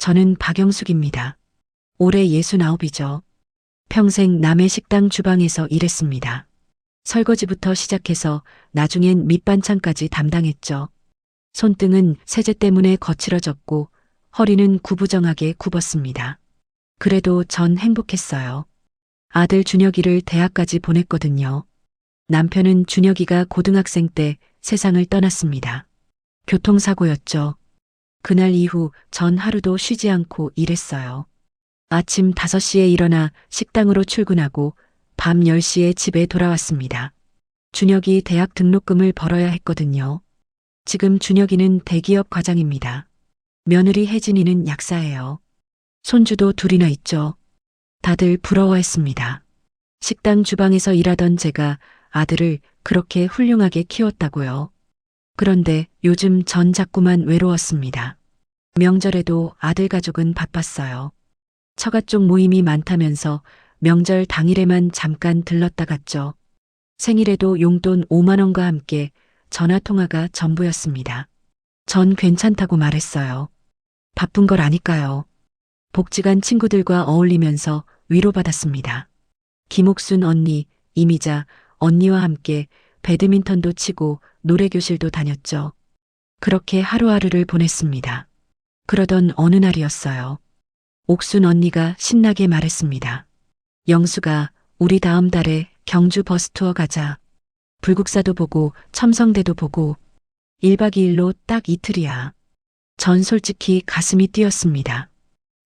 저는 박영숙입니다. 올해 69이죠. 평생 남의 식당 주방에서 일했습니다. 설거지부터 시작해서 나중엔 밑반찬까지 담당했죠. 손등은 세제 때문에 거칠어졌고 허리는 구부정하게 굽었습니다. 그래도 전 행복했어요. 아들 준혁이를 대학까지 보냈거든요. 남편은 준혁이가 고등학생 때 세상을 떠났습니다. 교통사고였죠. 그날 이후 전 하루도 쉬지 않고 일했어요. 아침 5시에 일어나 식당으로 출근하고 밤 10시에 집에 돌아왔습니다. 준혁이 대학 등록금을 벌어야 했거든요. 지금 준혁이는 대기업 과장입니다. 며느리 혜진이는 약사예요. 손주도 둘이나 있죠. 다들 부러워했습니다. 식당 주방에서 일하던 제가 아들을 그렇게 훌륭하게 키웠다고요. 그런데 요즘 전 자꾸만 외로웠습니다. 명절에도 아들 가족은 바빴어요. 처가 쪽 모임이 많다면서 명절 당일에만 잠깐 들렀다 갔죠. 생일에도 용돈 5만 원과 함께 전화통화가 전부였습니다. 전 괜찮다고 말했어요. 바쁜 걸 아니까요. 복지관 친구들과 어울리면서 위로받았습니다. 김옥순 언니, 이미자 언니와 함께 배드민턴도 치고 노래교실도 다녔죠. 그렇게 하루하루를 보냈습니다. 그러던 어느 날이었어요. 옥순 언니가 신나게 말했습니다. 영수가 우리 다음 달에 경주 버스투어 가자. 불국사도 보고 첨성대도 보고 1박 2일로 딱 이틀이야. 전 솔직히 가슴이 뛰었습니다.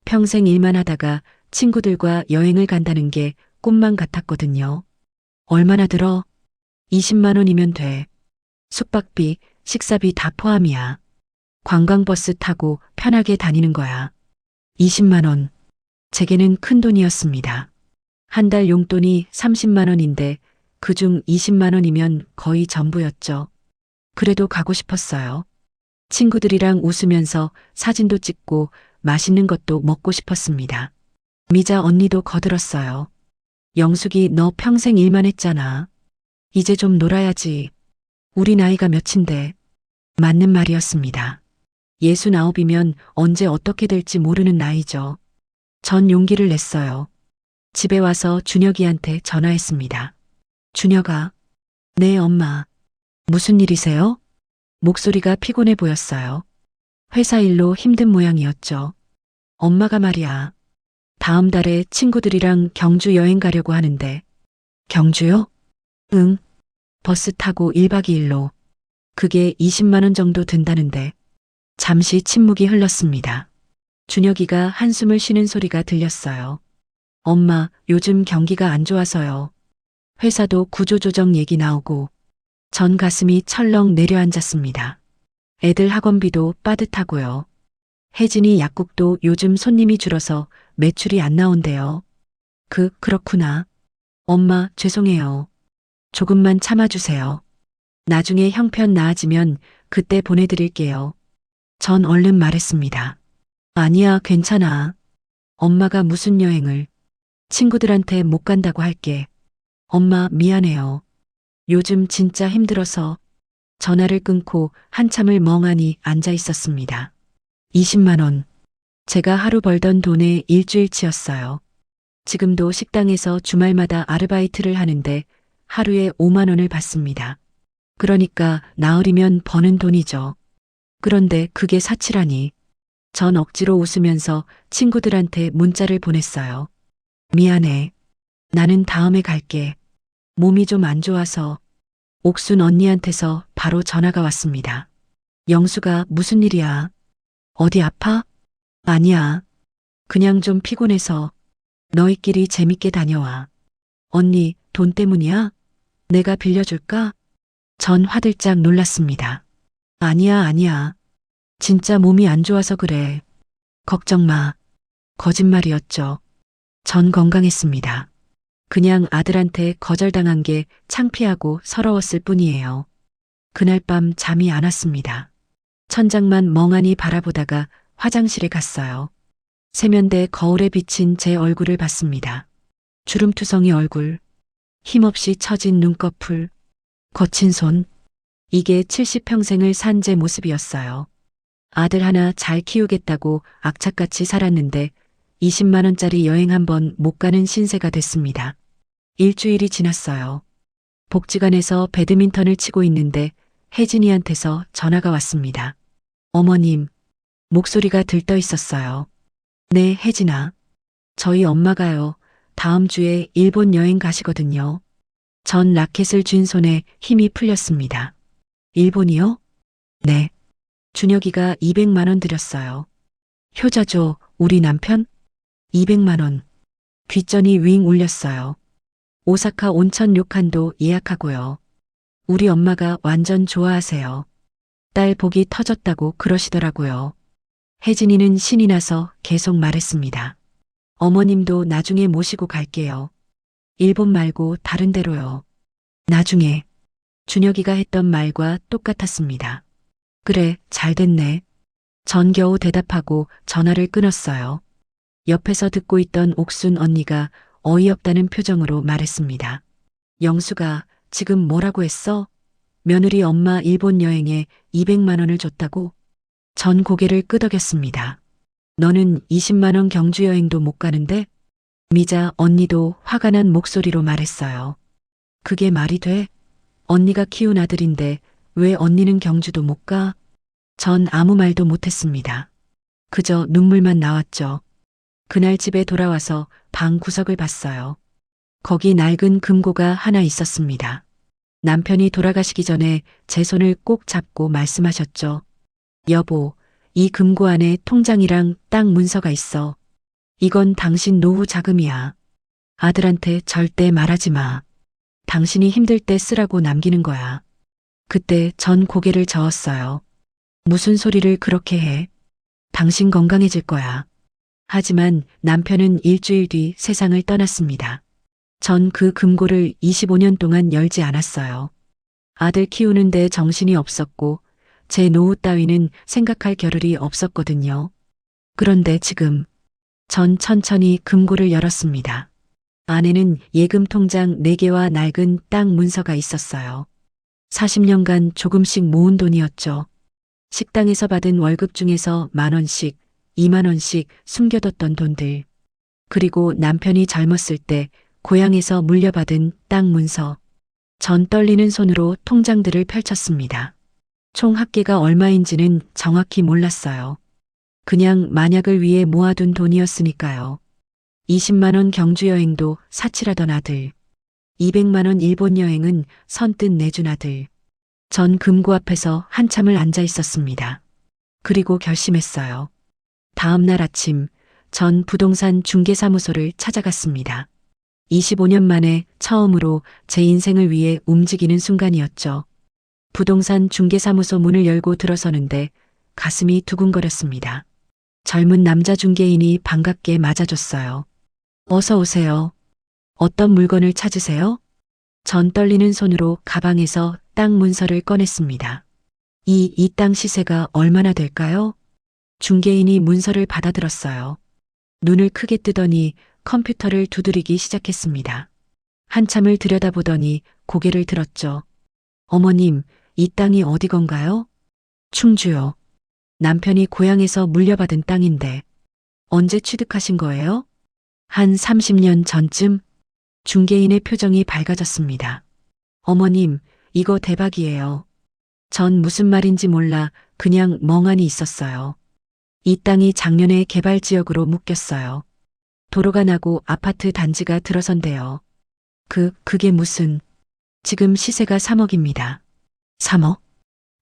평생 일만 하다가 친구들과 여행을 간다는 게 꿈만 같았거든요. 얼마나 들어? 20만 원이면 돼. 숙박비, 식사비 다 포함이야. 관광버스 타고 편하게 다니는 거야. 20만 원. 제게는 큰 돈이었습니다. 한 달 용돈이 30만 원인데 그중 20만 원이면 거의 전부였죠. 그래도 가고 싶었어요. 친구들이랑 웃으면서 사진도 찍고 맛있는 것도 먹고 싶었습니다. 미자 언니도 거들었어요. 영숙이 너 평생 일만 했잖아. 이제 좀 놀아야지. 우리 나이가 몇인데. 맞는 말이었습니다. 69이면 언제 어떻게 될지 모르는 나이죠. 전 용기를 냈어요. 집에 와서 준혁이한테 전화했습니다. 준혁아. 네, 엄마. 무슨 일이세요? 목소리가 피곤해 보였어요. 회사 일로 힘든 모양이었죠. 엄마가 말이야. 다음 달에 친구들이랑 경주 여행 가려고 하는데. 경주요? 응. 버스 타고 1박 2일로. 그게 20만 원 정도 든다는데. 잠시 침묵이 흘렀습니다. 준혁이가 한숨을 쉬는 소리가 들렸어요. 엄마, 요즘 경기가 안 좋아서요. 회사도 구조조정 얘기 나오고. 전 가슴이 철렁 내려앉았습니다. 애들 학원비도 빠듯하고요. 혜진이 약국도 요즘 손님이 줄어서 매출이 안 나온대요. 그렇구나. 엄마, 죄송해요. 조금만 참아주세요. 나중에 형편 나아지면 그때 보내드릴게요. 전 얼른 말했습니다. 아니야, 괜찮아. 엄마가 무슨 여행을. 친구들한테 못 간다고 할게. 엄마, 미안해요. 요즘 진짜 힘들어서. 전화를 끊고 한참을 멍하니 앉아 있었습니다. 20만 원. 제가 하루 벌던 돈의 일주일치였어요. 지금도 식당에서 주말마다 아르바이트를 하는데 하루에 5만 원을 받습니다. 그러니까 나흘이면 버는 돈이죠. 그런데 그게 사치라니. 전 억지로 웃으면서 친구들한테 문자를 보냈어요. 미안해. 나는 다음에 갈게. 몸이 좀 안 좋아서. 옥순 언니한테서 바로 전화가 왔습니다. 영수가 무슨 일이야? 어디 아파? 아니야. 그냥 좀 피곤해서. 너희끼리 재밌게 다녀와. 언니, 돈 때문이야? 내가 빌려줄까? 전 화들짝 놀랐습니다. 아니야. 진짜 몸이 안 좋아서 그래. 걱정 마. 거짓말이었죠. 전 건강했습니다. 그냥 아들한테 거절당한 게 창피하고 서러웠을 뿐이에요. 그날 밤 잠이 안 왔습니다. 천장만 멍하니 바라보다가 화장실에 갔어요. 세면대 거울에 비친 제 얼굴을 봤습니다. 주름투성이 얼굴, 힘없이 처진 눈꺼풀, 거친 손. 이게 70평생을 산 제 모습이었어요. 아들 하나 잘 키우겠다고 악착같이 살았는데 20만 원짜리 여행 한 번 못 가는 신세가 됐습니다. 일주일이 지났어요. 복지관에서 배드민턴을 치고 있는데 혜진이한테서 전화가 왔습니다. 어머님, 목소리가 들떠 있었어요. 네, 혜진아. 저희 엄마가요. 다음 주에 일본 여행 가시거든요. 전 라켓을 쥔 손에 힘이 풀렸습니다. 일본이요? 네. 준혁이가 200만 원 드렸어요. 효자죠, 우리 남편? 200만 원. 귓전이 윙 울렸어요. 오사카 온천 료칸도 예약하고요. 우리 엄마가 완전 좋아하세요. 딸 복이 터졌다고 그러시더라고요. 혜진이는 신이 나서 계속 말했습니다. 어머님도 나중에 모시고 갈게요. 일본 말고 다른 데로요. 나중에. 준혁이가 했던 말과 똑같았습니다. 그래, 잘 됐네. 전 겨우 대답하고 전화를 끊었어요. 옆에서 듣고 있던 옥순 언니가 어이없다는 표정으로 말했습니다. 영수가 지금 뭐라고 했어? 며느리 엄마 일본 여행에 200만 원을 줬다고? 전 고개를 끄덕였습니다. 너는 20만 원 경주 여행도 못 가는데? 미자 언니도 화가 난 목소리로 말했어요. 그게 말이 돼? 언니가 키운 아들인데 왜 언니는 경주도 못 가? 전 아무 말도 못했습니다. 그저 눈물만 나왔죠. 그날 집에 돌아와서 방 구석을 봤어요. 거기 낡은 금고가 하나 있었습니다. 남편이 돌아가시기 전에 제 손을 꼭 잡고 말씀하셨죠. 여보, 이 금고 안에 통장이랑 땅 문서가 있어. 이건 당신 노후 자금이야. 아들한테 절대 말하지 마. 당신이 힘들 때 쓰라고 남기는 거야. 그때 전 고개를 저었어요. 무슨 소리를 그렇게 해? 당신 건강해질 거야. 하지만 남편은 일주일 뒤 세상을 떠났습니다. 전 그 금고를 25년 동안 열지 않았어요. 아들 키우는데 정신이 없었고 제 노후 따위는 생각할 겨를이 없었거든요. 그런데 지금 전 천천히 금고를 열었습니다. 안에는 예금 통장 4개와 낡은 땅 문서가 있었어요. 40년간 조금씩 모은 돈이었죠. 식당에서 받은 월급 중에서 10,000원씩, 20,000원씩 숨겨뒀던 돈들. 그리고 남편이 젊었을 때 고향에서 물려받은 땅 문서. 전 떨리는 손으로 통장들을 펼쳤습니다. 총 합계가 얼마인지는 정확히 몰랐어요. 그냥 만약을 위해 모아둔 돈이었으니까요. 20만 원 경주 여행도 사치라던 아들. 200만 원 일본 여행은 선뜻 내준 아들. 전 금고 앞에서 한참을 앉아 있었습니다. 그리고 결심했어요. 다음 날 아침, 전 부동산 중개사무소를 찾아갔습니다. 25년 만에 처음으로 제 인생을 위해 움직이는 순간이었죠. 부동산 중개사무소 문을 열고 들어서는데 가슴이 두근거렸습니다. 젊은 남자 중개인이 반갑게 맞아줬어요. 어서 오세요. 어떤 물건을 찾으세요? 전 떨리는 손으로 가방에서 땅 문서를 꺼냈습니다. 이 땅 시세가 얼마나 될까요? 중개인이 문서를 받아들었어요. 눈을 크게 뜨더니 컴퓨터를 두드리기 시작했습니다. 한참을 들여다보더니 고개를 들었죠. 어머님, 이 땅이 어디 건가요? 충주요. 남편이 고향에서 물려받은 땅인데 언제 취득하신 거예요? 한 30년 전쯤? 중개인의 표정이 밝아졌습니다. 어머님, 이거 대박이에요. 전 무슨 말인지 몰라 그냥 멍하니 있었어요. 이 땅이 작년에 개발지역으로 묶였어요. 도로가 나고 아파트 단지가 들어선대요. 그게 무슨... 지금 시세가 3억입니다. 3억?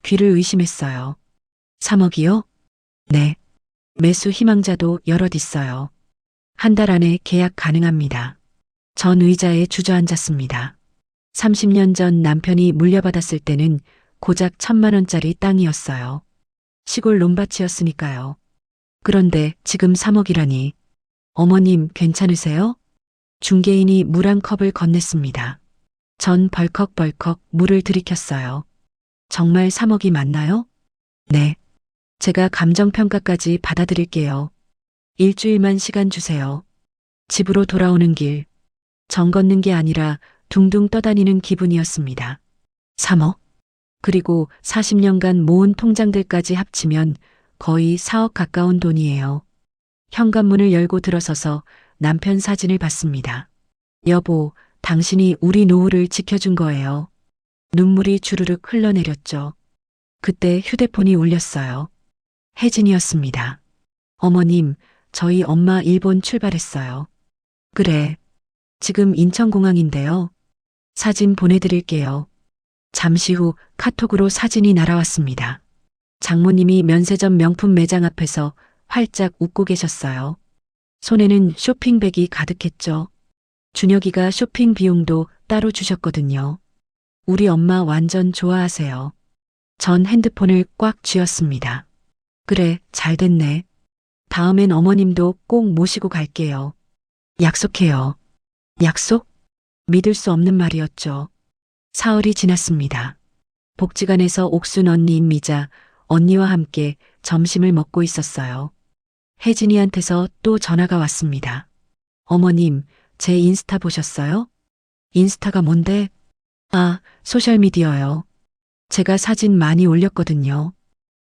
귀를 의심했어요. 3억이요? 네. 매수 희망자도 여럿 있어요. 한 달 안에 계약 가능합니다. 전 의자에 주저앉았습니다. 30년 전 남편이 물려받았을 때는 고작 1,000만 원짜리 땅이었어요. 시골 논밭이었으니까요. 그런데 지금 3억이라니. 어머님 괜찮으세요? 중개인이 물 한 컵을 건넸습니다. 전 벌컥벌컥 물을 들이켰어요. 정말 3억이 맞나요? 네. 제가 감정평가까지 받아드릴게요. 일주일만 시간 주세요. 집으로 돌아오는 길. 정 걷는 게 아니라 둥둥 떠다니는 기분이었습니다. 3억? 그리고 40년간 모은 통장들까지 합치면 거의 4억 가까운 돈이에요. 현관문을 열고 들어서서 남편 사진을 봤습니다. 여보, 당신이 우리 노후를 지켜준 거예요. 눈물이 주르륵 흘러내렸죠. 그때 휴대폰이 울렸어요. 혜진이었습니다. 어머님, 저희 엄마 일본 출발했어요. 그래. 지금 인천공항인데요. 사진 보내드릴게요. 잠시 후 카톡으로 사진이 날아왔습니다. 장모님이 면세점 명품 매장 앞에서 활짝 웃고 계셨어요. 손에는 쇼핑백이 가득했죠. 준혁이가 쇼핑 비용도 따로 주셨거든요. 우리 엄마 완전 좋아하세요. 전 핸드폰을 꽉 쥐었습니다. 그래, 잘 됐네. 다음엔 어머님도 꼭 모시고 갈게요. 약속해요. 약속? 믿을 수 없는 말이었죠. 사흘이 지났습니다. 복지관에서 옥순 언니 임미자 언니와 함께 점심을 먹고 있었어요. 혜진이한테서 또 전화가 왔습니다. 어머님, 제 인스타 보셨어요? 인스타가 뭔데? 아, 소셜미디어요. 제가 사진 많이 올렸거든요.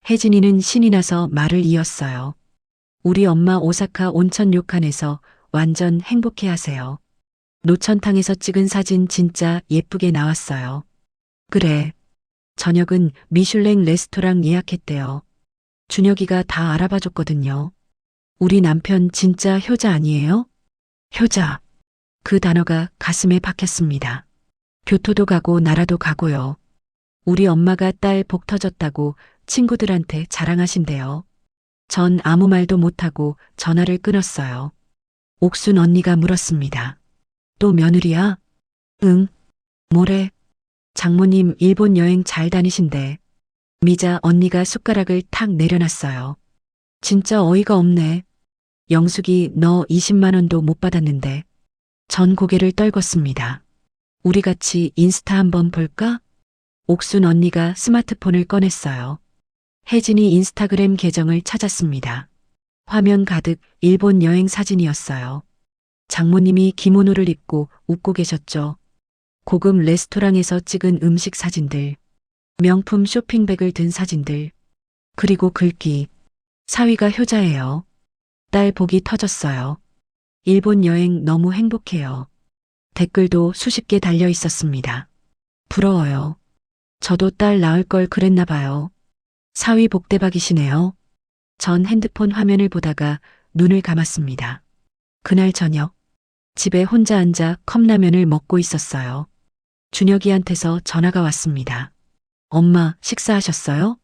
혜진이는 신이 나서 말을 이었어요. 우리 엄마 오사카 온천 료칸에서 완전 행복해 하세요. 노천탕에서 찍은 사진 진짜 예쁘게 나왔어요. 그래. 저녁은 미슐랭 레스토랑 예약했대요. 준혁이가 다 알아봐 줬거든요. 우리 남편 진짜 효자 아니에요? 효자. 그 단어가 가슴에 박혔습니다. 교토도 가고 나라도 가고요. 우리 엄마가 딸 복 터졌다고 친구들한테 자랑하신대요. 전 아무 말도 못하고 전화를 끊었어요. 옥순 언니가 물었습니다. 또 며느리야? 응. 뭐래? 장모님 일본 여행 잘 다니신대. 미자 언니가 숟가락을 탁 내려놨어요. 진짜 어이가 없네. 영숙이 너 20만 원도 못 받았는데. 전 고개를 떨궜습니다. 우리 같이 인스타 한번 볼까? 옥순 언니가 스마트폰을 꺼냈어요. 혜진이 인스타그램 계정을 찾았습니다. 화면 가득 일본 여행 사진이었어요. 장모님이 기모노를 입고 웃고 계셨죠. 고급 레스토랑에서 찍은 음식 사진들, 명품 쇼핑백을 든 사진들, 그리고 글귀. 사위가 효자예요. 딸 복이 터졌어요. 일본 여행 너무 행복해요. 댓글도 수십 개 달려 있었습니다. 부러워요. 저도 딸 낳을 걸 그랬나 봐요. 사위 복대박이시네요. 전 핸드폰 화면을 보다가 눈을 감았습니다. 그날 저녁, 집에 혼자 앉아 컵라면을 먹고 있었어요. 준혁이한테서 전화가 왔습니다. 엄마, 식사하셨어요?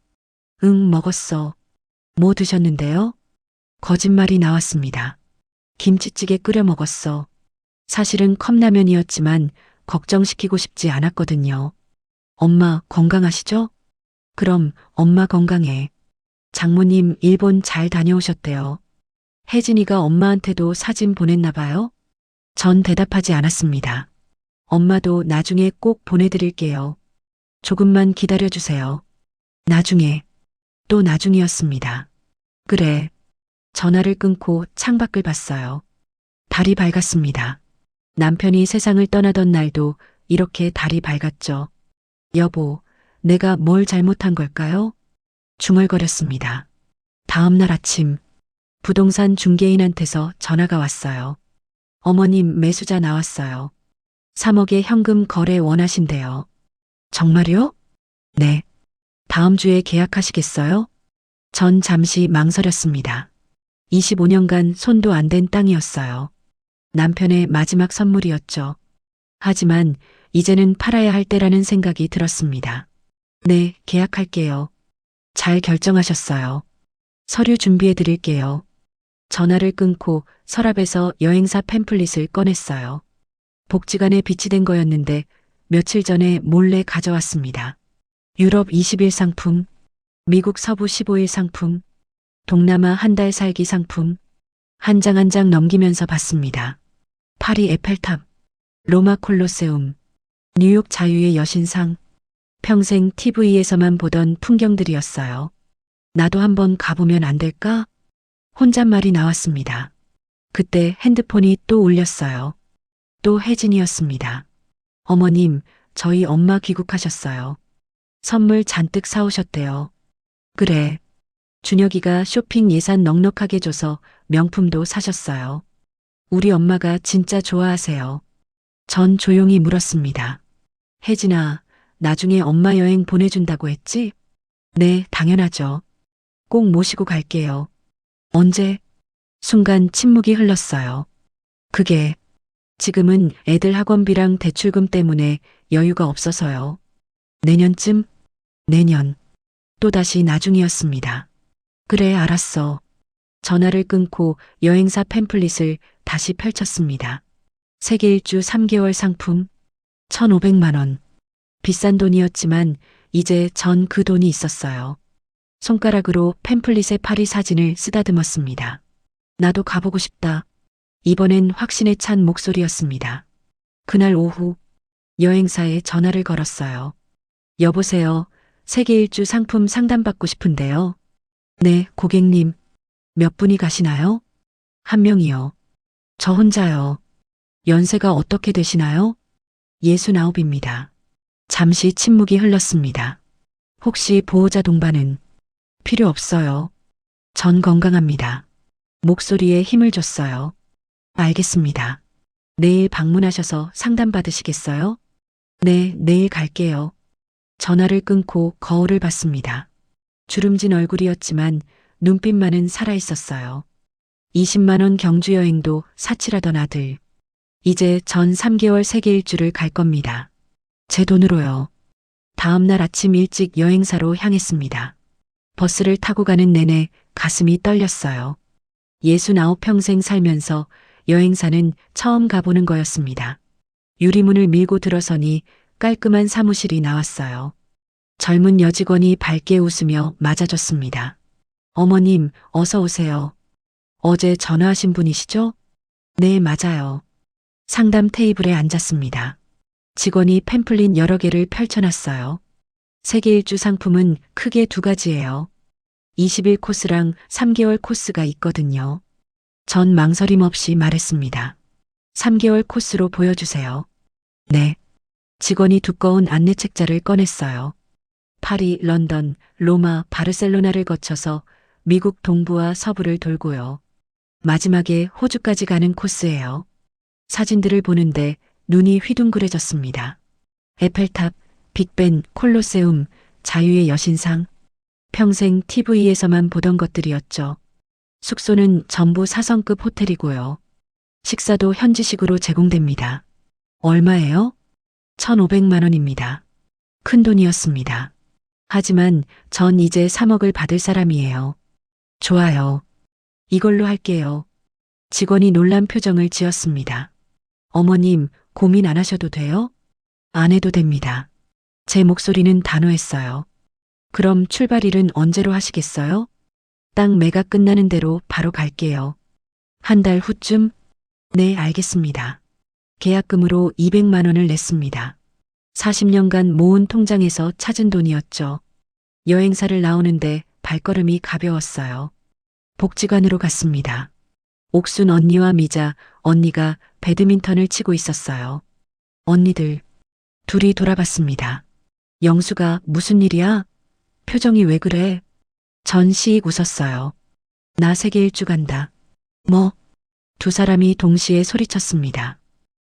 응, 먹었어. 뭐 드셨는데요? 거짓말이 나왔습니다. 김치찌개 끓여 먹었어. 사실은 컵라면이었지만 걱정시키고 싶지 않았거든요. 엄마 건강하시죠? 그럼 엄마 건강해. 장모님 일본 잘 다녀오셨대요. 혜진이가 엄마한테도 사진 보냈나 봐요? 전 대답하지 않았습니다. 엄마도 나중에 꼭 보내드릴게요. 조금만 기다려주세요. 나중에, 또 나중이었습니다. 그래. 전화를 끊고 창밖을 봤어요. 달이 밝았습니다. 남편이 세상을 떠나던 날도 이렇게 달이 밝았죠. 여보, 내가 뭘 잘못한 걸까요? 중얼거렸습니다. 다음 날 아침, 부동산 중개인한테서 전화가 왔어요. 어머님 매수자 나왔어요. 3억의 현금 거래 원하신대요. 정말요? 네. 다음 주에 계약하시겠어요? 전 잠시 망설였습니다. 25년간 손도 안 댄 땅이었어요. 남편의 마지막 선물이었죠. 하지만 이제는 팔아야 할 때라는 생각이 들었습니다. 네, 계약할게요. 잘 결정하셨어요. 서류 준비해 드릴게요. 전화를 끊고 서랍에서 여행사 팸플릿을 꺼냈어요. 복지관에 비치된 거였는데 며칠 전에 몰래 가져왔습니다. 유럽 20일 상품, 미국 서부 15일 상품, 동남아 한 달 살기 상품, 한 장 한 장 넘기면서 봤습니다. 파리 에펠탑, 로마 콜로세움, 뉴욕 자유의 여신상, 평생 TV에서만 보던 풍경들이었어요. 나도 한번 가보면 안 될까? 혼잣말이 나왔습니다. 그때 핸드폰이 또 울렸어요. 또 혜진이었습니다. 어머님, 저희 엄마 귀국하셨어요. 선물 잔뜩 사오셨대요. 그래. 준혁이가 쇼핑 예산 넉넉하게 줘서 명품도 사셨어요. 우리 엄마가 진짜 좋아하세요. 전 조용히 물었습니다. 혜진아, 나중에 엄마 여행 보내준다고 했지? 네, 당연하죠. 꼭 모시고 갈게요. 언제? 순간 침묵이 흘렀어요. 그게 지금은 애들 학원비랑 대출금 때문에 여유가 없어서요. 내년쯤? 내년. 또다시 나중이었습니다. 그래, 알았어. 전화를 끊고 여행사 팸플릿을 다시 펼쳤습니다. 세계 일주 3개월 상품 1,500만 원. 비싼 돈이었지만 이제 전 그 돈이 있었어요. 손가락으로 팸플릿의 파리 사진을 쓰다듬었습니다. 나도 가보고 싶다. 이번엔 확신에 찬 목소리였습니다. 그날 오후 여행사에 전화를 걸었어요. 여보세요. 세계 일주 상품 상담받고 싶은데요. 네, 고객님. 몇 분이 가시나요? 한 명이요. 저 혼자요. 연세가 어떻게 되시나요? 69입니다. 잠시 침묵이 흘렀습니다. 혹시 보호자 동반은? 필요 없어요. 전 건강합니다. 목소리에 힘을 줬어요. 알겠습니다. 내일 방문하셔서 상담받으시겠어요? 네, 내일 갈게요. 전화를 끊고 거울을 봤습니다. 주름진 얼굴이었지만 눈빛만은 살아있었어요. 20만 원 경주 여행도 사치라던 아들. 이제 전 3개월 세계 일주를 갈 겁니다. 제 돈으로요. 다음 날 아침 일찍 여행사로 향했습니다. 버스를 타고 가는 내내 가슴이 떨렸어요. 69평생 살면서 여행사는 처음 가보는 거였습니다. 유리문을 밀고 들어서니 깔끔한 사무실이 나왔어요. 젊은 여직원이 밝게 웃으며 맞아줬습니다. 어머님, 어서 오세요. 어제 전화하신 분이시죠? 네, 맞아요. 상담 테이블에 앉았습니다. 직원이 팸플릿 여러 개를 펼쳐놨어요. 세계 일주 상품은 크게 두 가지예요. 20일 코스랑 3개월 코스가 있거든요. 전 망설임 없이 말했습니다. 3개월 코스로 보여주세요. 네. 직원이 두꺼운 안내책자를 꺼냈어요. 파리, 런던, 로마, 바르셀로나를 거쳐서 미국 동부와 서부를 돌고요. 마지막에 호주까지 가는 코스예요. 사진들을 보는데 눈이 휘둥그레졌습니다. 에펠탑, 빅벤, 콜로세움, 자유의 여신상. 평생 TV에서만 보던 것들이었죠. 숙소는 전부 4성급 호텔이고요. 식사도 현지식으로 제공됩니다. 얼마예요? 1,500만 원입니다. 큰 돈이었습니다. 하지만 전 이제 3억을 받을 사람이에요. 좋아요. 이걸로 할게요. 직원이 놀란 표정을 지었습니다. 어머님, 고민 안 하셔도 돼요? 안 해도 됩니다. 제 목소리는 단호했어요. 그럼 출발일은 언제로 하시겠어요? 딱 매가 끝나는 대로 바로 갈게요. 한 달 후쯤? 네, 알겠습니다. 계약금으로 200만 원을 냈습니다. 40년간 모은 통장에서 찾은 돈이었죠. 여행사를 나오는데 발걸음이 가벼웠어요. 복지관으로 갔습니다. 옥순 언니와 미자 언니가 배드민턴을 치고 있었어요. 언니들, 둘이 돌아봤습니다. 영수가 무슨 일이야? 표정이 왜 그래? 전 시익 웃었어요. 나 세계 일주 간다. 뭐? 두 사람이 동시에 소리쳤습니다.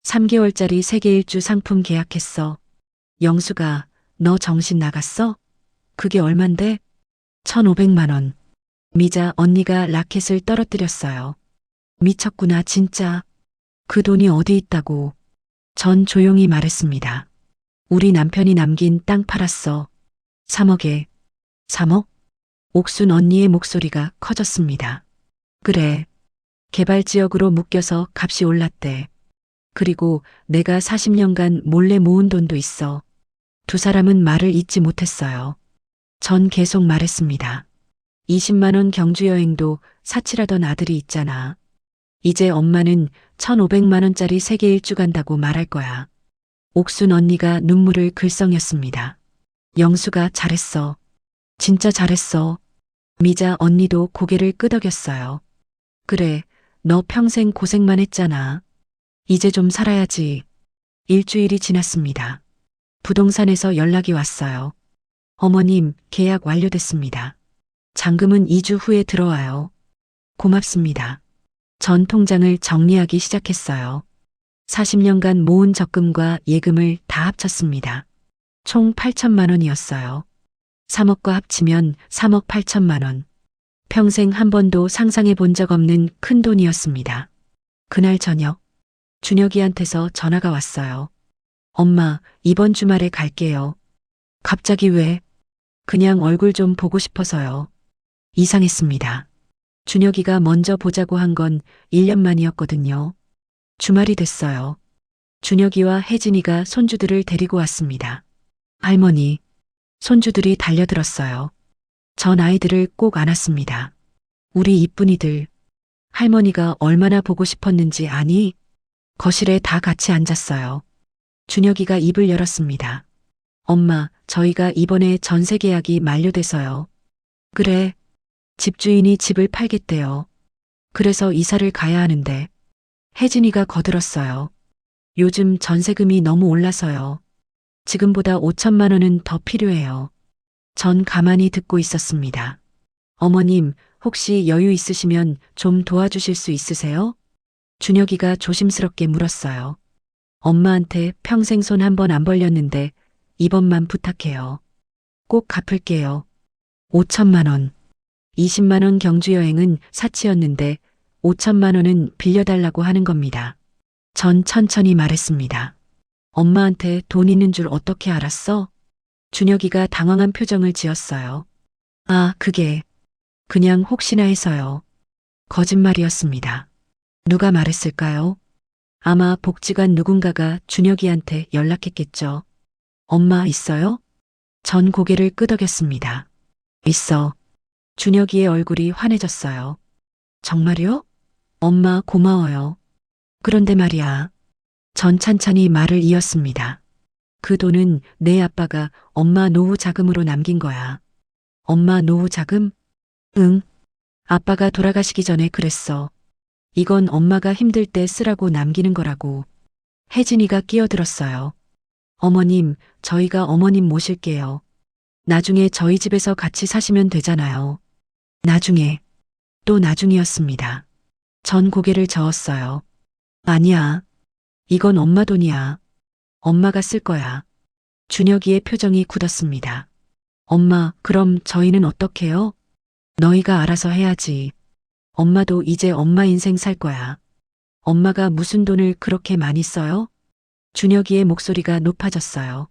3개월짜리 세계 일주 상품 계약했어. 영수가 너 정신 나갔어? 그게 얼만데? 1,500만 원. 미자 언니가 라켓을 떨어뜨렸어요. 미쳤구나 진짜. 그 돈이 어디 있다고. 전 조용히 말했습니다. 우리 남편이 남긴 땅 팔았어. 3억에. 3억? 옥순 언니의 목소리가 커졌습니다. 그래. 개발지역으로 묶여서 값이 올랐대. 그리고 내가 40년간 몰래 모은 돈도 있어. 두 사람은 말을 잇지 못했어요. 전 계속 말했습니다. 20만 원 경주 여행도 사치라던 아들이 있잖아. 이제 엄마는 1,500만 원짜리 세계 일주 간다고 말할 거야. 옥순 언니가 눈물을 글썽였습니다. 영수가 잘했어. 진짜 잘했어. 미자 언니도 고개를 끄덕였어요. 그래, 너 평생 고생만 했잖아. 이제 좀 살아야지. 일주일이 지났습니다. 부동산에서 연락이 왔어요. 어머님, 계약 완료됐습니다. 잔금은 2주 후에 들어와요. 고맙습니다. 전 통장을 정리하기 시작했어요. 40년간 모은 적금과 예금을 다 합쳤습니다. 총 8천만 원이었어요. 3억과 합치면 3억 8천만 원. 평생 한 번도 상상해 본 적 없는 큰 돈이었습니다. 그날 저녁, 준혁이한테서 전화가 왔어요. 엄마, 이번 주말에 갈게요. 갑자기 왜? 그냥 얼굴 좀 보고 싶어서요. 이상했습니다. 준혁이가 먼저 보자고 한 건 1년 만이었거든요. 주말이 됐어요. 준혁이와 혜진이가 손주들을 데리고 왔습니다. 할머니, 손주들이 달려들었어요. 전 아이들을 꼭 안았습니다. 우리 이쁜이들. 할머니가 얼마나 보고 싶었는지 아니? 거실에 다 같이 앉았어요. 준혁이가 입을 열었습니다. 엄마, 저희가 이번에 전세 계약이 만료돼서요. 그래. 집주인이 집을 팔겠대요. 그래서 이사를 가야 하는데. 혜진이가 거들었어요. 요즘 전세금이 너무 올라서요. 지금보다 5천만 원은 더 필요해요. 전 가만히 듣고 있었습니다. 어머님, 혹시 여유 있으시면 좀 도와주실 수 있으세요? 준혁이가 조심스럽게 물었어요. 엄마한테 평생 손 한 번 안 벌렸는데 이번만 부탁해요. 꼭 갚을게요. 5천만 원. 20만 원 경주 여행은 사치였는데 5천만 원은 빌려달라고 하는 겁니다. 전 천천히 말했습니다. 엄마한테 돈 있는 줄 어떻게 알았어? 준혁이가 당황한 표정을 지었어요. 아, 그게 그냥 혹시나 해서요. 거짓말이었습니다. 누가 말했을까요? 아마 복지관 누군가가 준혁이한테 연락했겠죠. 엄마 있어요? 전 고개를 끄덕였습니다. 있어. 준혁이의 얼굴이 환해졌어요. 정말요? 엄마 고마워요. 그런데 말이야. 전 찬찬히 말을 이었습니다. 그 돈은 내 아빠가 엄마 노후 자금으로 남긴 거야. 엄마 노후 자금? 응. 아빠가 돌아가시기 전에 그랬어. 이건 엄마가 힘들 때 쓰라고 남기는 거라고. 혜진이가 끼어들었어요. 어머님, 저희가 어머님 모실게요. 나중에 저희 집에서 같이 사시면 되잖아요. 나중에. 또 나중이었습니다. 전 고개를 저었어요. 아니야. 이건 엄마 돈이야. 엄마가 쓸 거야. 준혁이의 표정이 굳었습니다. 엄마, 그럼 저희는 어떡해요? 너희가 알아서 해야지. 엄마도 이제 엄마 인생 살 거야. 엄마가 무슨 돈을 그렇게 많이 써요? 준혁이의 목소리가 높아졌어요.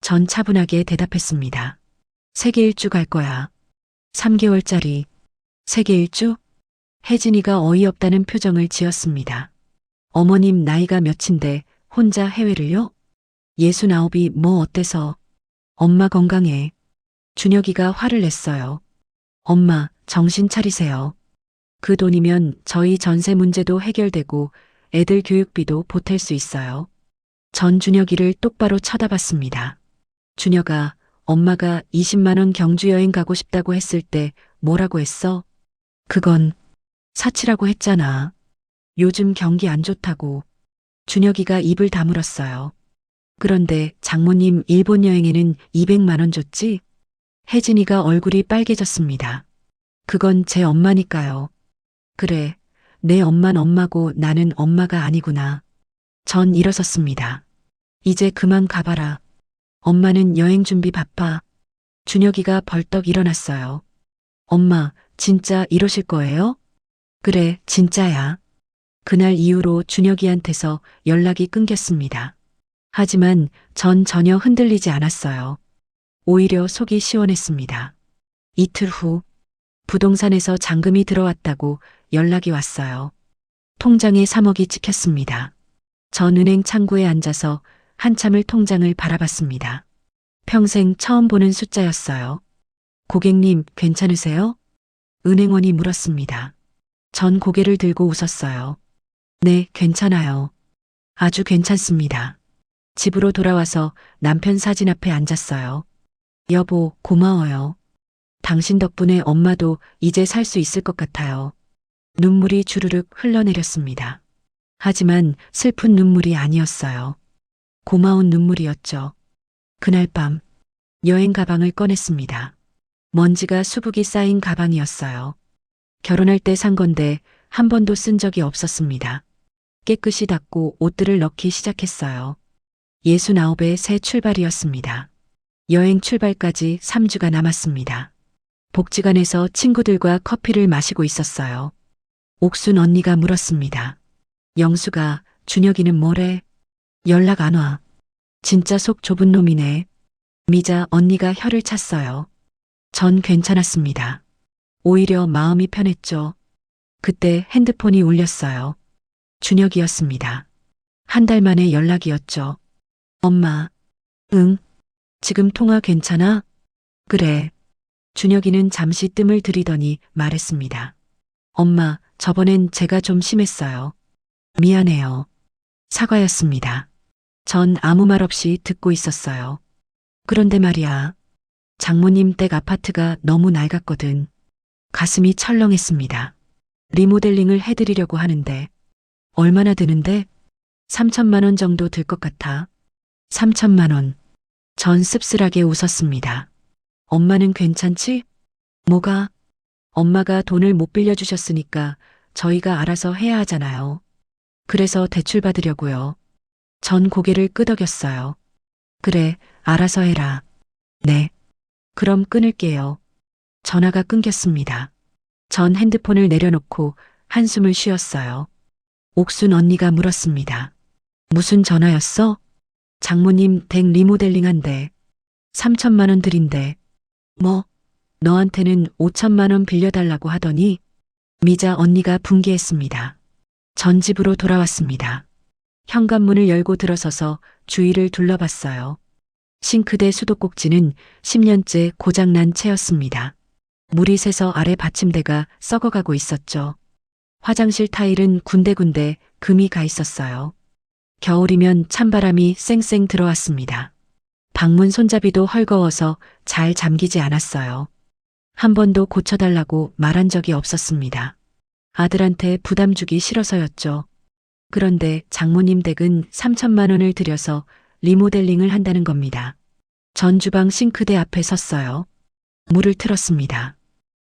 전 차분하게 대답했습니다. 세계 일주 갈 거야. 3개월짜리. 세계 일주? 혜진이가 어이없다는 표정을 지었습니다. 어머님 나이가 몇인데 혼자 해외를요? 69이 뭐 어때서? 엄마 건강해. 준혁이가 화를 냈어요. 엄마, 정신 차리세요. 그 돈이면 저희 전세 문제도 해결되고 애들 교육비도 보탤 수 있어요. 전 준혁이를 똑바로 쳐다봤습니다. 준혁아, 엄마가 20만 원 경주 여행 가고 싶다고 했을 때 뭐라고 했어? 그건 사치라고 했잖아. 요즘 경기 안 좋다고. 준혁이가 입을 다물었어요. 그런데 장모님 일본 여행에는 200만 원 줬지? 혜진이가 얼굴이 빨개졌습니다. 그건 제 엄마니까요. 그래, 내 엄만 엄마고 나는 엄마가 아니구나. 전 일어섰습니다. 이제 그만 가봐라. 엄마는 여행 준비 바빠. 준혁이가 벌떡 일어났어요. 엄마, 진짜 이러실 거예요? 그래, 진짜야. 그날 이후로 준혁이한테서 연락이 끊겼습니다. 하지만 전 전혀 흔들리지 않았어요. 오히려 속이 시원했습니다. 이틀 후 부동산에서 잔금이 들어왔다고 연락이 왔어요. 통장에 3억이 찍혔습니다. 전 은행 창구에 앉아서 한참을 통장을 바라봤습니다. 평생 처음 보는 숫자였어요. 고객님, 괜찮으세요? 은행원이 물었습니다. 전 고개를 들고 웃었어요. 네, 괜찮아요. 아주 괜찮습니다. 집으로 돌아와서 남편 사진 앞에 앉았어요. 여보, 고마워요. 당신 덕분에 엄마도 이제 살 수 있을 것 같아요. 눈물이 주르륵 흘러내렸습니다. 하지만 슬픈 눈물이 아니었어요. 고마운 눈물이었죠. 그날 밤 여행 가방을 꺼냈습니다. 먼지가 수북이 쌓인 가방이었어요. 결혼할 때 산 건데 한 번도 쓴 적이 없었습니다. 깨끗이 닦고 옷들을 넣기 시작했어요. 69의 새 출발이었습니다. 여행 출발까지 3주가 남았습니다. 복지관에서 친구들과 커피를 마시고 있었어요. 옥순 언니가 물었습니다. 영수가 준혁이는 뭐래? 연락 안 와. 진짜 속 좁은 놈이네. 미자 언니가 혀를 찼어요. 전 괜찮았습니다. 오히려 마음이 편했죠. 그때 핸드폰이 울렸어요. 준혁이었습니다. 한 달 만에 연락이었죠. 엄마. 응. 지금 통화 괜찮아? 그래. 준혁이는 잠시 뜸을 들이더니 말했습니다. 엄마, 저번엔 제가 좀 심했어요. 미안해요. 사과였습니다. 전 아무 말 없이 듣고 있었어요. 그런데 말이야. 장모님 댁 아파트가 너무 낡았거든. 가슴이 철렁했습니다. 리모델링을 해드리려고 하는데 얼마나 드는데? 3천만 원 정도 들 것 같아. 3천만 원. 전 씁쓸하게 웃었습니다. 엄마는 괜찮지? 뭐가? 엄마가 돈을 못 빌려주셨으니까 저희가 알아서 해야 하잖아요. 그래서 대출 받으려고요. 전 고개를 끄덕였어요. 그래, 알아서 해라. 네. 그럼 끊을게요. 전화가 끊겼습니다. 전 핸드폰을 내려놓고 한숨을 쉬었어요. 옥순 언니가 물었습니다. 무슨 전화였어? 장모님 댁 리모델링 한대. 3천만 원 드린대. 뭐? 너한테는 5천만 원 빌려달라고 하더니 미자 언니가 분개했습니다. 전 집으로 돌아왔습니다. 현관문을 열고 들어서서 주위를 둘러봤어요. 싱크대 수도꼭지는 10년째 고장난 채였습니다. 물이 새서 아래 받침대가 썩어가고 있었죠. 화장실 타일은 군데군데 금이 가 있었어요. 겨울이면 찬바람이 쌩쌩 들어왔습니다. 방문 손잡이도 헐거워서 잘 잠기지 않았어요. 한 번도 고쳐달라고 말한 적이 없었습니다. 아들한테 부담 주기 싫어서였죠. 그런데 장모님 댁은 3천만 원을 들여서 리모델링을 한다는 겁니다. 전 주방 싱크대 앞에 섰어요. 물을 틀었습니다.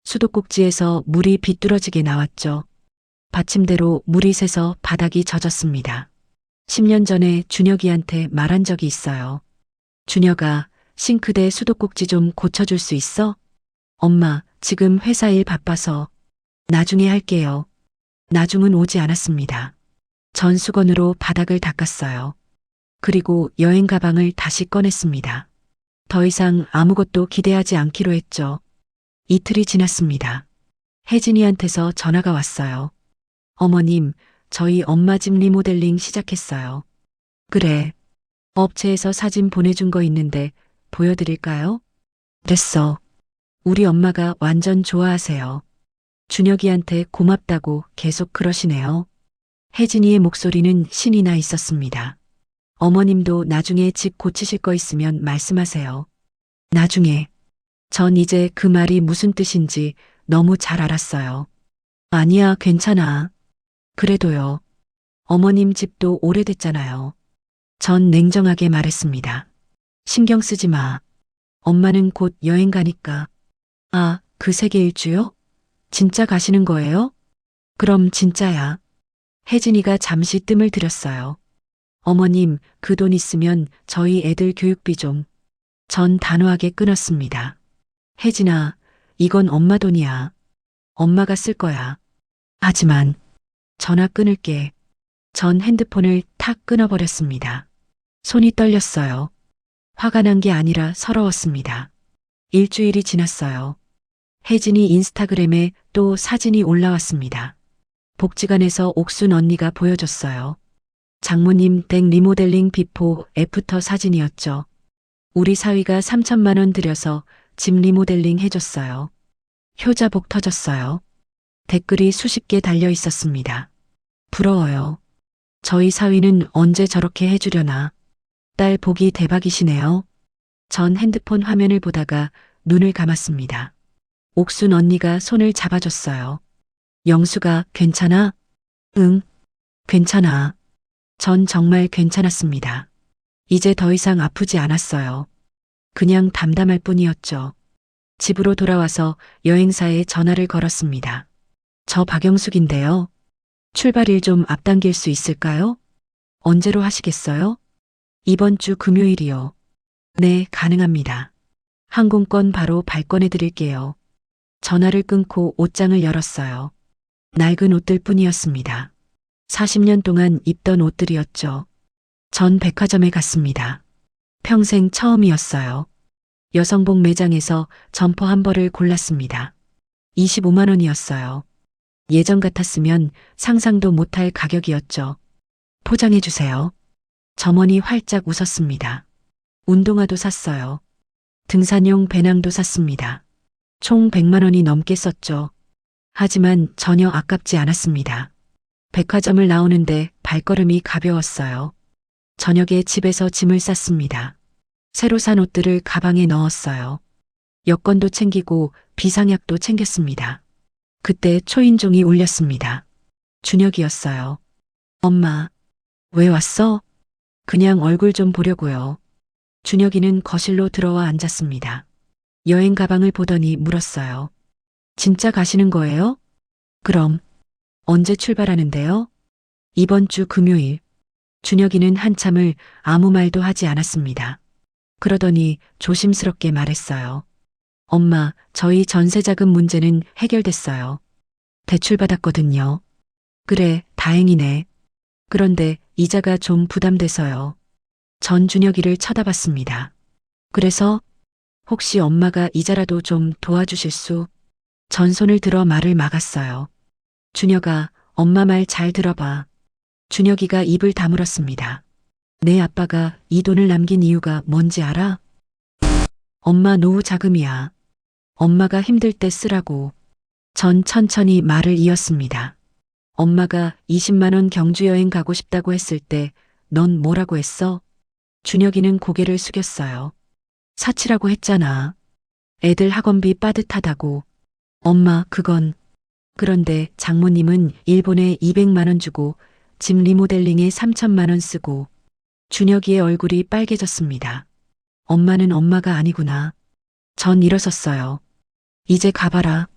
수도꼭지에서 물이 비뚤어지게 나왔죠. 받침대로 물이 새서 바닥이 젖었습니다. 10년 전에 준혁이한테 말한 적이 있어요. 준혁아, 싱크대 수도꼭지 좀 고쳐줄 수 있어? 엄마, 지금 회사 일 바빠서. 나중에 할게요. 나중은 오지 않았습니다. 전 수건으로 바닥을 닦았어요. 그리고 여행 가방을 다시 꺼냈습니다. 더 이상 아무것도 기대하지 않기로 했죠. 이틀이 지났습니다. 혜진이한테서 전화가 왔어요. 어머님, 저희 엄마 집 리모델링 시작했어요. 그래. 업체에서 사진 보내준 거 있는데 보여드릴까요? 됐어. 우리 엄마가 완전 좋아하세요. 준혁이한테 고맙다고 계속 그러시네요. 혜진이의 목소리는 신이 나 있었습니다. 어머님도 나중에 집 고치실 거 있으면 말씀하세요. 나중에. 전 이제 그 말이 무슨 뜻인지 너무 잘 알았어요. 아니야, 괜찮아. 그래도요. 어머님 집도 오래됐잖아요. 전 냉정하게 말했습니다. 신경 쓰지 마. 엄마는 곧 여행 가니까. 아, 그 세계 일주요? 진짜 가시는 거예요? 그럼 진짜야. 혜진이가 잠시 뜸을 들였어요. 어머님, 그 돈 있으면 저희 애들 교육비 좀. 전 단호하게 끊었습니다. 혜진아, 이건 엄마 돈이야. 엄마가 쓸 거야. 하지만 전화 끊을게. 전 핸드폰을 탁 끊어버렸습니다. 손이 떨렸어요. 화가 난 게 아니라 서러웠습니다. 일주일이 지났어요. 혜진이 인스타그램에 또 사진이 올라왔습니다. 복지관에서 옥순 언니가 보여줬어요. 장모님 댁 리모델링 비포 애프터 사진이었죠. 우리 사위가 3천만 원 들여서 집 리모델링 해줬어요. 효자복 터졌어요. 댓글이 수십 개 달려 있었습니다. 부러워요. 저희 사위는 언제 저렇게 해주려나. 딸 복이 대박이시네요. 전 핸드폰 화면을 보다가 눈을 감았습니다. 옥순 언니가 손을 잡아줬어요. 영수가 괜찮아? 응, 괜찮아. 전 정말 괜찮았습니다. 이제 더 이상 아프지 않았어요. 그냥 담담할 뿐이었죠. 집으로 돌아와서 여행사에 전화를 걸었습니다. 저 박영숙인데요. 출발일 좀 앞당길 수 있을까요? 언제로 하시겠어요? 이번 주 금요일이요. 네, 가능합니다. 항공권 바로 발권해 드릴게요. 전화를 끊고 옷장을 열었어요. 낡은 옷들 뿐이었습니다. 40년 동안 입던 옷들이었죠. 전 백화점에 갔습니다. 평생 처음이었어요. 여성복 매장에서 점퍼 한 벌을 골랐습니다. 25만 원이었어요. 예전 같았으면 상상도 못할 가격이었죠. 포장해 주세요. 점원이 활짝 웃었습니다. 운동화도 샀어요. 등산용 배낭도 샀습니다. 총 100만 원이 넘게 썼죠. 하지만 전혀 아깝지 않았습니다. 백화점을 나오는데 발걸음이 가벼웠어요. 저녁에 집에서 짐을 쌌습니다. 새로 산 옷들을 가방에 넣었어요. 여권도 챙기고 비상약도 챙겼습니다. 그때 초인종이 울렸습니다. 준혁이었어요. 엄마, 왜 왔어? 그냥 얼굴 좀 보려고요. 준혁이는 거실로 들어와 앉았습니다. 여행 가방을 보더니 물었어요. 진짜 가시는 거예요? 그럼 언제 출발하는데요? 이번 주 금요일. 준혁이는 한참을 아무 말도 하지 않았습니다. 그러더니 조심스럽게 말했어요. 엄마, 저희 전세자금 문제는 해결됐어요. 대출 받았거든요. 그래, 다행이네. 그런데 이자가 좀 부담돼서요. 전 준혁이를 쳐다봤습니다. 그래서 혹시 엄마가 이자라도 좀 도와주실 수? 전 손을 들어 말을 막았어요. 준혁아, 엄마 말 잘 들어봐. 준혁이가 입을 다물었습니다. 내 아빠가 이 돈을 남긴 이유가 뭔지 알아? 엄마 노후 자금이야. 엄마가 힘들 때 쓰라고. 전 천천히 말을 이었습니다. 엄마가 20만 원 경주 여행 가고 싶다고 했을 때 넌 뭐라고 했어? 준혁이는 고개를 숙였어요. 사치라고 했잖아. 애들 학원비 빠듯하다고. 엄마, 그건. 그런데 장모님은 일본에 200만 원 주고 집 리모델링에 3천만 원 쓰고. 준혁이의 얼굴이 빨개졌습니다. 엄마는 엄마가 아니구나. 전 일어섰어요. 이제 가봐라.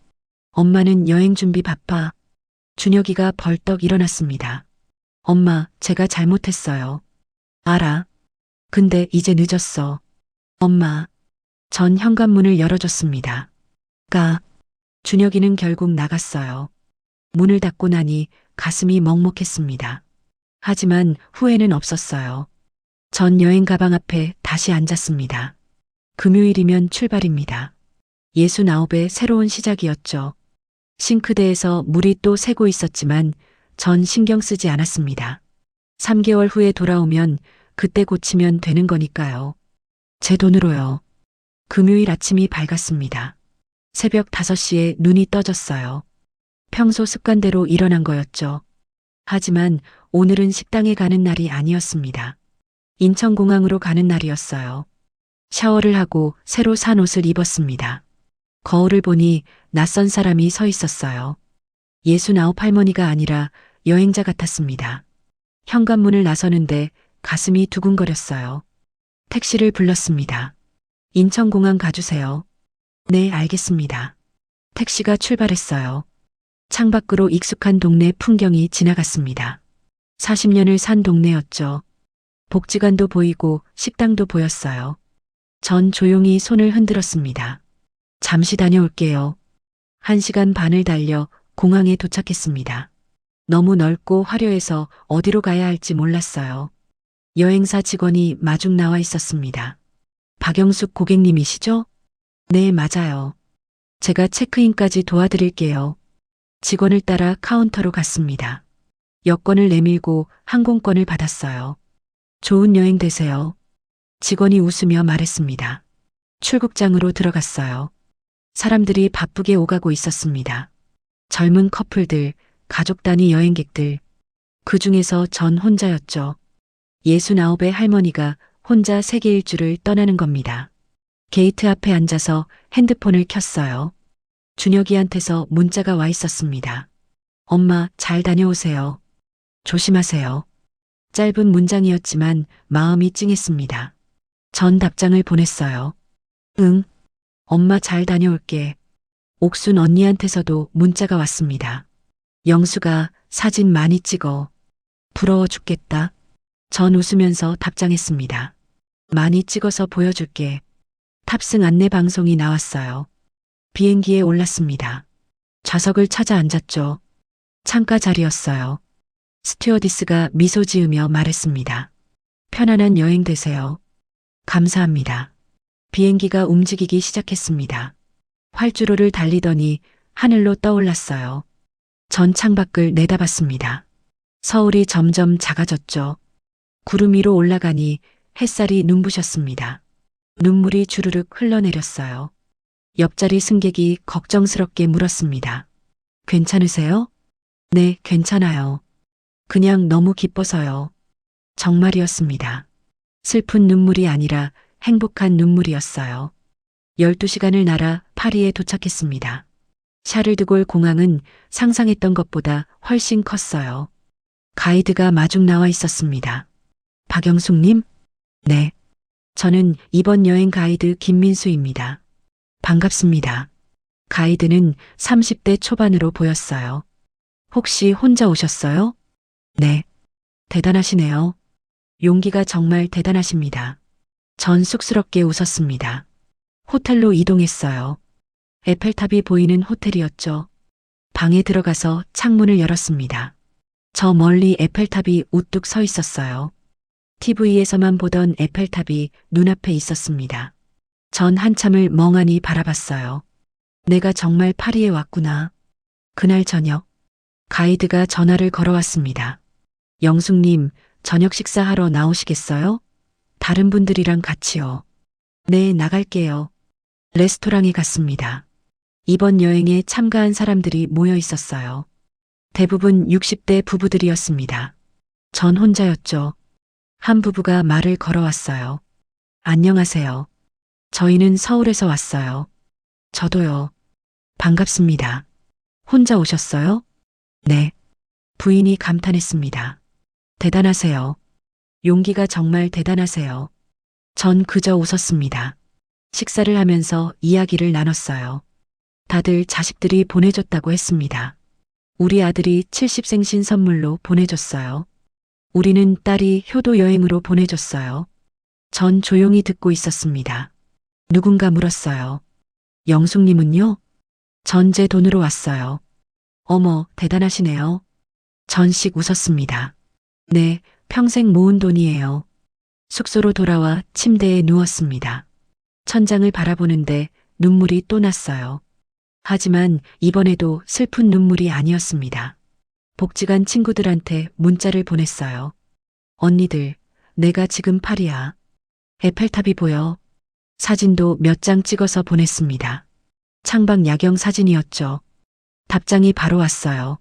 엄마는 여행 준비 바빠. 준혁이가 벌떡 일어났습니다. 엄마, 제가 잘못했어요. 알아. 근데 이제 늦었어. 엄마. 전 현관문을 열어줬습니다. 준혁이는 결국 나갔어요. 문을 닫고 나니 가슴이 먹먹했습니다. 하지만 후회는 없었어요. 전 여행 가방 앞에 다시 앉았습니다. 금요일이면 출발입니다. 69의 새로운 시작이었죠. 싱크대에서 물이 또 새고 있었지만 전 신경 쓰지 않았습니다. 3개월 후에 돌아오면 그때 고치면 되는 거니까요. 제 돈으로요. 금요일 아침이 밝았습니다. 새벽 5시에 눈이 떠졌어요. 평소 습관대로 일어난 거였죠. 하지만 오늘은 식당에 가는 날이 아니었습니다. 인천공항으로 가는 날이었어요. 샤워를 하고 새로 산 옷을 입었습니다. 거울을 보니 낯선 사람이 서 있었어요. 69 할머니가 아니라 여행자 같았습니다. 현관문을 나서는데 가슴이 두근거렸어요. 택시를 불렀습니다. 인천공항 가주세요. 네, 알겠습니다. 택시가 출발했어요. 창밖으로 익숙한 동네 풍경이 지나갔습니다. 40년을 산 동네였죠. 복지관도 보이고 식당도 보였어요. 전 조용히 손을 흔들었습니다. 잠시 다녀올게요. 1시간 반을 달려 공항에 도착했습니다. 너무 넓고 화려해서 어디로 가야 할지 몰랐어요. 여행사 직원이 마중 나와 있었습니다. 박영숙 고객님이시죠? 네, 맞아요. 제가 체크인까지 도와드릴게요. 직원을 따라 카운터로 갔습니다. 여권을 내밀고 항공권을 받았어요. 좋은 여행 되세요. 직원이 웃으며 말했습니다. 출국장으로 들어갔어요. 사람들이 바쁘게 오가고 있었습니다. 젊은 커플들, 가족 단위 여행객들. 그 중에서 전 혼자였죠. 69의 할머니가 혼자 세계 일주를 떠나는 겁니다. 게이트 앞에 앉아서 핸드폰을 켰어요. 준혁이한테서 문자가 와 있었습니다. 엄마, 잘 다녀오세요. 조심하세요. 짧은 문장이었지만 마음이 찡했습니다. 전 답장을 보냈어요. 응. 엄마 잘 다녀올게. 옥순 언니한테서도 문자가 왔습니다. 영수가 사진 많이 찍어. 부러워 죽겠다. 전 웃으면서 답장했습니다. 많이 찍어서 보여줄게. 탑승 안내 방송이 나왔어요. 비행기에 올랐습니다. 좌석을 찾아 앉았죠. 창가 자리였어요. 스튜어디스가 미소 지으며 말했습니다. 편안한 여행 되세요. 감사합니다. 비행기가 움직이기 시작했습니다. 활주로를 달리더니 하늘로 떠올랐어요. 전 창밖을 내다봤습니다. 서울이 점점 작아졌죠. 구름 위로 올라가니 햇살이 눈부셨습니다. 눈물이 주르륵 흘러내렸어요. 옆자리 승객이 걱정스럽게 물었습니다. 괜찮으세요? 네, 괜찮아요. 그냥 너무 기뻐서요. 정말이었습니다. 슬픈 눈물이 아니라 행복한 눈물이었어요. 12시간을 날아 파리에 도착했습니다. 샤를드골 공항은 상상했던 것보다 훨씬 컸어요. 가이드가 마중 나와 있었습니다. 박영숙님? 네. 저는 이번 여행 가이드 김민수입니다. 반갑습니다. 가이드는 30대 초반으로 보였어요. 혹시 혼자 오셨어요? 네. 대단하시네요. 용기가 정말 대단하십니다. 전 쑥스럽게 웃었습니다. 호텔로 이동했어요. 에펠탑이 보이는 호텔이었죠. 방에 들어가서 창문을 열었습니다. 저 멀리 에펠탑이 우뚝 서 있었어요. TV에서만 보던 에펠탑이 눈앞에 있었습니다. 전 한참을 멍하니 바라봤어요. 내가 정말 파리에 왔구나. 그날 저녁, 가이드가 전화를 걸어왔습니다. 영숙님, 저녁 식사하러 나오시겠어요? 다른 분들이랑 같이요. 네, 나갈게요. 레스토랑에 갔습니다. 이번 여행에 참가한 사람들이 모여 있었어요. 대부분 60대 부부들이었습니다. 전 혼자였죠. 한 부부가 말을 걸어왔어요. 안녕하세요. 저희는 서울에서 왔어요. 저도요. 반갑습니다. 혼자 오셨어요? 네. 부인이 감탄했습니다. 대단하세요. 용기가 정말 대단하세요. 전 그저 웃었습니다. 식사를 하면서 이야기를 나눴어요. 다들 자식들이 보내줬다고 했습니다. 우리 아들이 70생신 선물로 보내줬어요. 우리는 딸이 효도 여행으로 보내줬어요. 전 조용히 듣고 있었습니다. 누군가 물었어요. 영숙님은요? 전 제 돈으로 왔어요. 어머, 대단하시네요. 전씩 웃었습니다. 네, 평생 모은 돈이에요. 숙소로 돌아와 침대에 누웠습니다. 천장을 바라보는데 눈물이 또 났어요. 하지만 이번에도 슬픈 눈물이 아니었습니다. 복지관 친구들한테 문자를 보냈어요. 언니들, 내가 지금 파리야. 에펠탑이 보여. 사진도 몇 장 찍어서 보냈습니다. 창밖 야경 사진이었죠. 답장이 바로 왔어요.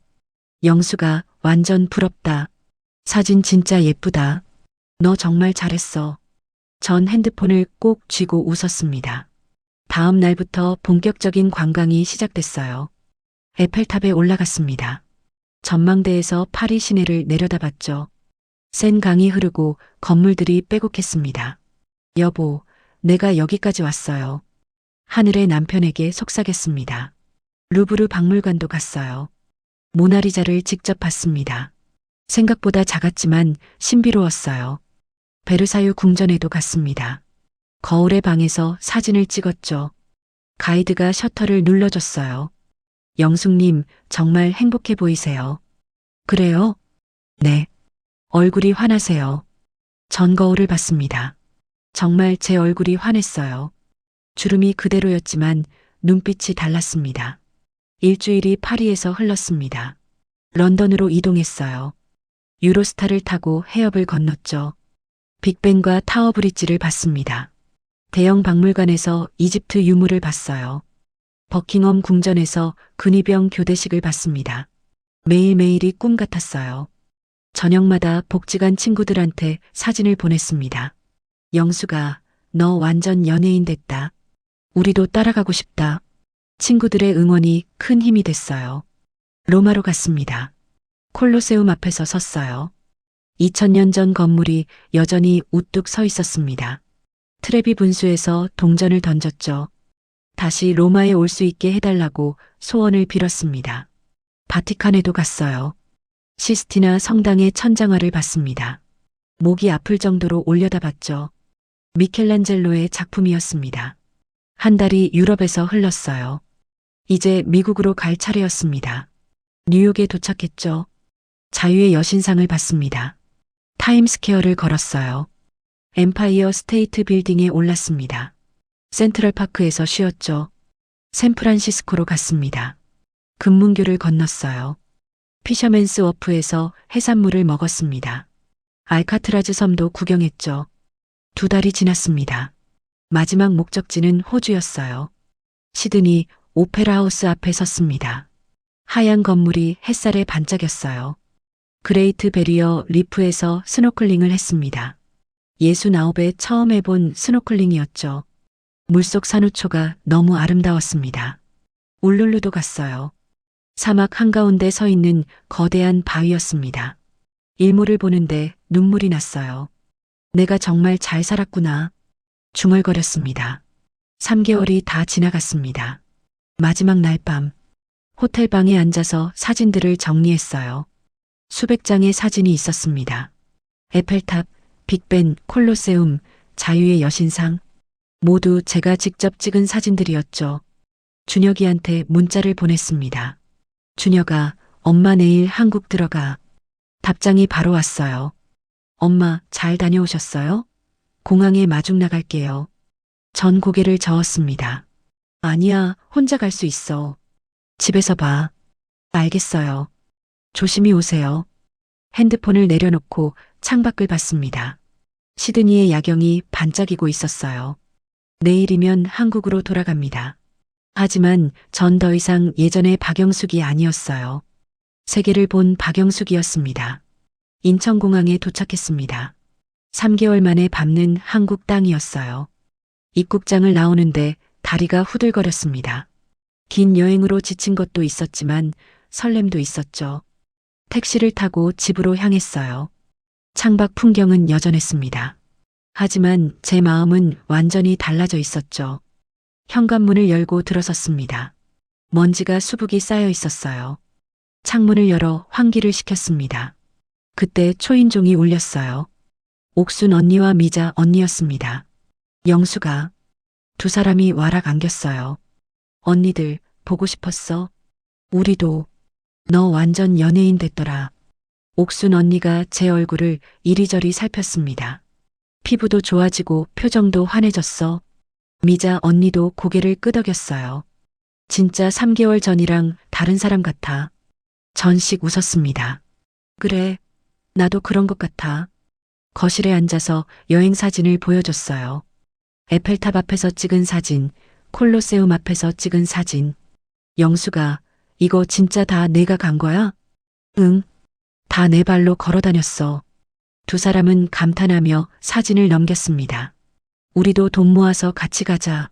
영수가 완전 부럽다. 사진 진짜 예쁘다. 너 정말 잘했어. 전 핸드폰을 꼭 쥐고 웃었습니다. 다음 날부터 본격적인 관광이 시작됐어요. 에펠탑에 올라갔습니다. 전망대에서 파리 시내를 내려다봤죠. 센 강이 흐르고 건물들이 빼곡했습니다. 여보, 내가 여기까지 왔어요. 하늘의 남편에게 속삭였습니다. 루브르 박물관도 갔어요. 모나리자를 직접 봤습니다. 생각보다 작았지만 신비로웠어요. 베르사유 궁전에도 갔습니다. 거울의 방에서 사진을 찍었죠. 가이드가 셔터를 눌러줬어요. 영숙님, 정말 행복해 보이세요. 그래요? 네. 얼굴이 환하세요. 전 거울을 봤습니다. 정말 제 얼굴이 환했어요. 주름이 그대로였지만 눈빛이 달랐습니다. 일주일이 파리에서 흘렀습니다. 런던으로 이동했어요. 유로스타를 타고 해협을 건넜죠. 빅벤과 타워 브릿지를 봤습니다. 대형 박물관에서 이집트 유물을 봤어요. 버킹엄 궁전에서 근위병 교대식을 봤습니다. 매일매일이 꿈 같았어요. 저녁마다 복지관 친구들한테 사진을 보냈습니다. 영수가, 너 완전 연예인 됐다. 우리도 따라가고 싶다. 친구들의 응원이 큰 힘이 됐어요. 로마로 갔습니다. 콜로세움 앞에서 섰어요. 2000년 전 건물이 여전히 우뚝 서 있었습니다. 트레비 분수에서 동전을 던졌죠. 다시 로마에 올 수 있게 해달라고 소원을 빌었습니다. 바티칸에도 갔어요. 시스티나 성당의 천장화를 봤습니다. 목이 아플 정도로 올려다봤죠. 미켈란젤로의 작품이었습니다. 한 달이 유럽에서 흘렀어요. 이제 미국으로 갈 차례였습니다. 뉴욕에 도착했죠. 자유의 여신상을 받습니다. 타임스퀘어를 걸었어요. 엠파이어 스테이트 빌딩에 올랐습니다. 센트럴파크에서 쉬었죠. 샌프란시스코로 갔습니다. 금문교를 건넜어요. 피셔맨스 워프에서 해산물을 먹었습니다. 알카트라즈 섬도 구경했죠. 2달이 지났습니다. 마지막 목적지는 호주였어요. 시드니 오페라 하우스 앞에 섰습니다. 하얀 건물이 햇살에 반짝였어요. 그레이트 베리어 리프에서 스노클링을 했습니다. 69에 처음 해본 스노클링이었죠. 물속 산호초가 너무 아름다웠습니다. 울룰루도 갔어요. 사막 한가운데 서 있는 거대한 바위였습니다. 일몰을 보는데 눈물이 났어요. 내가 정말 잘 살았구나. 중얼거렸습니다. 3개월이 다 지나갔습니다. 마지막 날 밤, 호텔방에 앉아서 사진들을 정리했어요. 수백 장의 사진이 있었습니다. 에펠탑, 빅벤, 콜로세움, 자유의 여신상, 모두 제가 직접 찍은 사진들이었죠. 준혁이한테 문자를 보냈습니다. 준혁아, 엄마 내일 한국 들어가. 답장이 바로 왔어요. 엄마, 잘 다녀오셨어요? 공항에 마중 나갈게요. 전 고개를 저었습니다. 아니야, 혼자 갈 수 있어. 집에서 봐. 알겠어요. 조심히 오세요. 핸드폰을 내려놓고 창밖을 봤습니다. 시드니의 야경이 반짝이고 있었어요. 내일이면 한국으로 돌아갑니다. 하지만 전 더 이상 예전의 박영숙이 아니었어요. 세계를 본 박영숙이었습니다. 인천공항에 도착했습니다. 3개월 만에 밟는 한국 땅이었어요. 입국장을 나오는데 다리가 후들거렸습니다. 긴 여행으로 지친 것도 있었지만 설렘도 있었죠. 택시를 타고 집으로 향했어요. 창밖 풍경은 여전했습니다. 하지만 제 마음은 완전히 달라져 있었죠. 현관문을 열고 들어섰습니다. 먼지가 수북이 쌓여 있었어요. 창문을 열어 환기를 시켰습니다. 그때 초인종이 울렸어요. 옥순 언니와 미자 언니였습니다. 영수가. 2사람이 와락 안겼어요. 언니들 보고 싶었어? 우리도. 너 완전 연예인 됐더라. 옥순 언니가 제 얼굴을 이리저리 살폈습니다. 피부도 좋아지고 표정도 환해졌어. 미자 언니도 고개를 끄덕였어요. 진짜 3개월 전이랑 다른 사람 같아. 전식 웃었습니다. 그래, 나도 그런 것 같아. 거실에 앉아서 여행 사진을 보여줬어요. 에펠탑 앞에서 찍은 사진, 콜로세움 앞에서 찍은 사진. 영수가, 이거 진짜 다 내가 간 거야? 응, 다 내 발로 걸어 다녔어. 2사람은 감탄하며 사진을 넘겼습니다. 우리도 돈 모아서 같이 가자.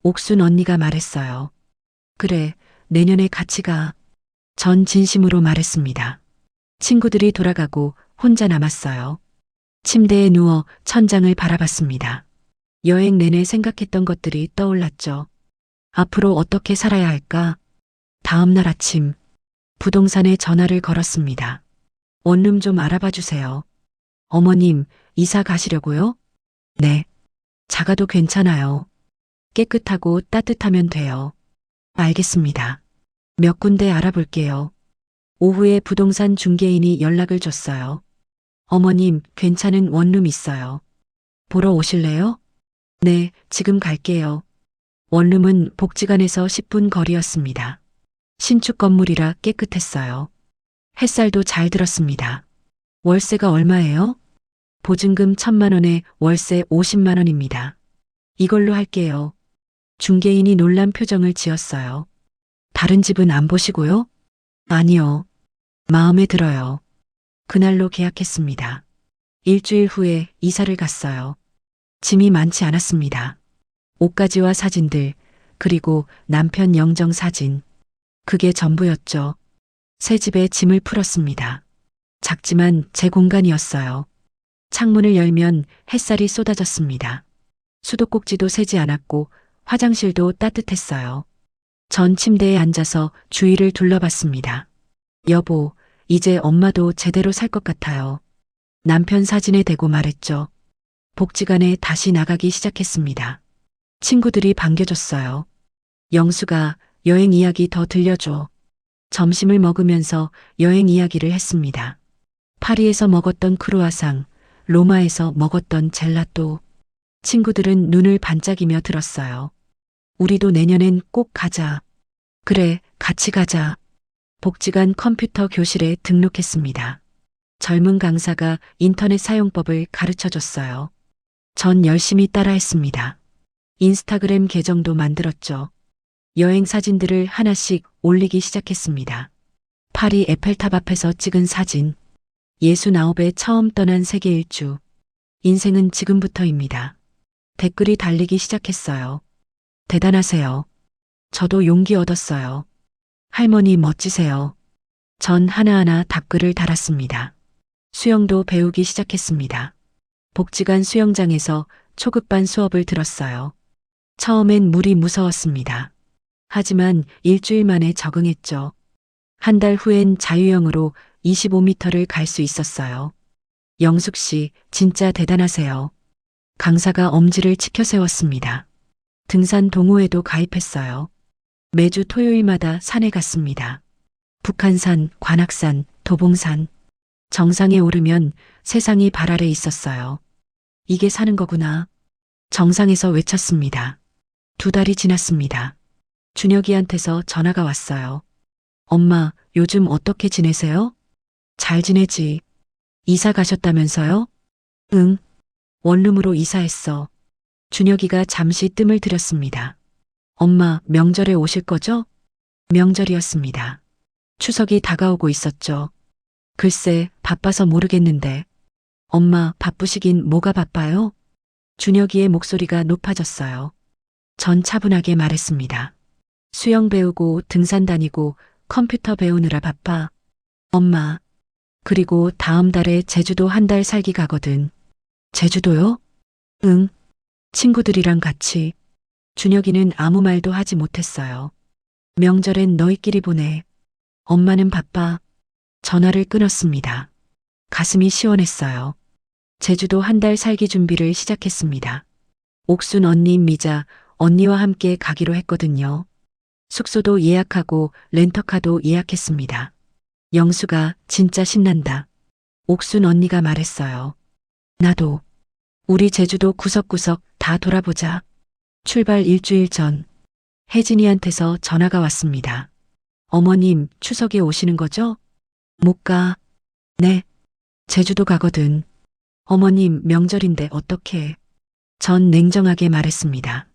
옥순 언니가 말했어요. 그래, 내년에 같이 가. 전 진심으로 말했습니다. 친구들이 돌아가고 혼자 남았어요. 침대에 누워 천장을 바라봤습니다. 여행 내내 생각했던 것들이 떠올랐죠. 앞으로 어떻게 살아야 할까? 다음 날 아침, 부동산에 전화를 걸었습니다. 원룸 좀 알아봐 주세요. 어머님, 이사 가시려고요? 네. 작아도 괜찮아요. 깨끗하고 따뜻하면 돼요. 알겠습니다. 몇 군데 알아볼게요. 오후에 부동산 중개인이 연락을 줬어요. 어머님, 괜찮은 원룸 있어요. 보러 오실래요? 네, 지금 갈게요. 원룸은 복지관에서 10분 거리였습니다. 신축 건물이라 깨끗했어요. 햇살도 잘 들었습니다. 월세가 얼마예요? 보증금 1,000만 원에 월세 50만 원입니다. 이걸로 할게요. 중개인이 놀란 표정을 지었어요. 다른 집은 안 보시고요? 아니요. 마음에 들어요. 그날로 계약했습니다. 일주일 후에 이사를 갔어요. 짐이 많지 않았습니다. 옷가지와 사진들, 그리고 남편 영정 사진. 그게 전부였죠. 새 집에 짐을 풀었습니다. 작지만 제 공간이었어요. 창문을 열면 햇살이 쏟아졌습니다. 수도꼭지도 새지 않았고 화장실도 따뜻했어요. 전 침대에 앉아서 주위를 둘러봤습니다. 여보, 이제 엄마도 제대로 살 것 같아요. 남편 사진에 대고 말했죠. 복지관에 다시 나가기 시작했습니다. 친구들이 반겨줬어요. 영수가 여행 이야기 더 들려줘. 점심을 먹으면서 여행 이야기를 했습니다. 파리에서 먹었던 크루아상, 로마에서 먹었던 젤라또. 친구들은 눈을 반짝이며 들었어요. 우리도 내년엔 꼭 가자. 그래, 같이 가자. 복지관 컴퓨터 교실에 등록했습니다. 젊은 강사가 인터넷 사용법을 가르쳐 줬어요. 전 열심히 따라했습니다. 인스타그램 계정도 만들었죠. 여행 사진들을 하나씩 올리기 시작했습니다. 파리 에펠탑 앞에서 찍은 사진. 69에 처음 떠난 세계 일주. 인생은 지금부터입니다. 댓글이 달리기 시작했어요. 대단하세요. 저도 용기 얻었어요. 할머니 멋지세요. 전 하나하나 답글을 달았습니다. 수영도 배우기 시작했습니다. 복지관 수영장에서 초급반 수업을 들었어요. 처음엔 물이 무서웠습니다. 하지만 일주일 만에 적응했죠. 한 달 후엔 자유형으로 25m를 갈 수 있었어요. 영숙 씨, 진짜 대단하세요. 강사가 엄지를 치켜 세웠습니다. 등산 동호회도 가입했어요. 매주 토요일마다 산에 갔습니다. 북한산, 관악산, 도봉산. 정상에 오르면 세상이 발 아래 있었어요. 이게 사는 거구나. 정상에서 외쳤습니다. 2달이 지났습니다. 준혁이한테서 전화가 왔어요. 엄마, 요즘 어떻게 지내세요? 잘 지내지. 이사 가셨다면서요? 응. 원룸으로 이사했어. 준혁이가 잠시 뜸을 들였습니다. 엄마, 명절에 오실 거죠? 명절이었습니다. 추석이 다가오고 있었죠. 글쎄, 바빠서 모르겠는데. 엄마, 바쁘시긴 뭐가 바빠요? 준혁이의 목소리가 높아졌어요. 전 차분하게 말했습니다. 수영 배우고 등산 다니고 컴퓨터 배우느라 바빠. 엄마. 그리고 다음 달에 제주도 한 달 살기 가거든. 제주도요? 응. 친구들이랑 같이. 준혁이는 아무 말도 하지 못했어요. 명절엔 너희끼리 보내. 엄마는 바빠. 전화를 끊었습니다. 가슴이 시원했어요. 제주도 한 달 살기 준비를 시작했습니다. 옥순 언니, 미자 언니와 함께 가기로 했거든요. 숙소도 예약하고 렌터카도 예약했습니다. 영수가 진짜 신난다. 옥순 언니가 말했어요. 나도. 우리 제주도 구석구석 다 돌아보자. 출발 일주일 전 혜진이한테서 전화가 왔습니다. 어머님, 추석에 오시는 거죠? 못 가. 네. 제주도 가거든. 어머님, 명절인데 어떡해. 전 냉정하게 말했습니다.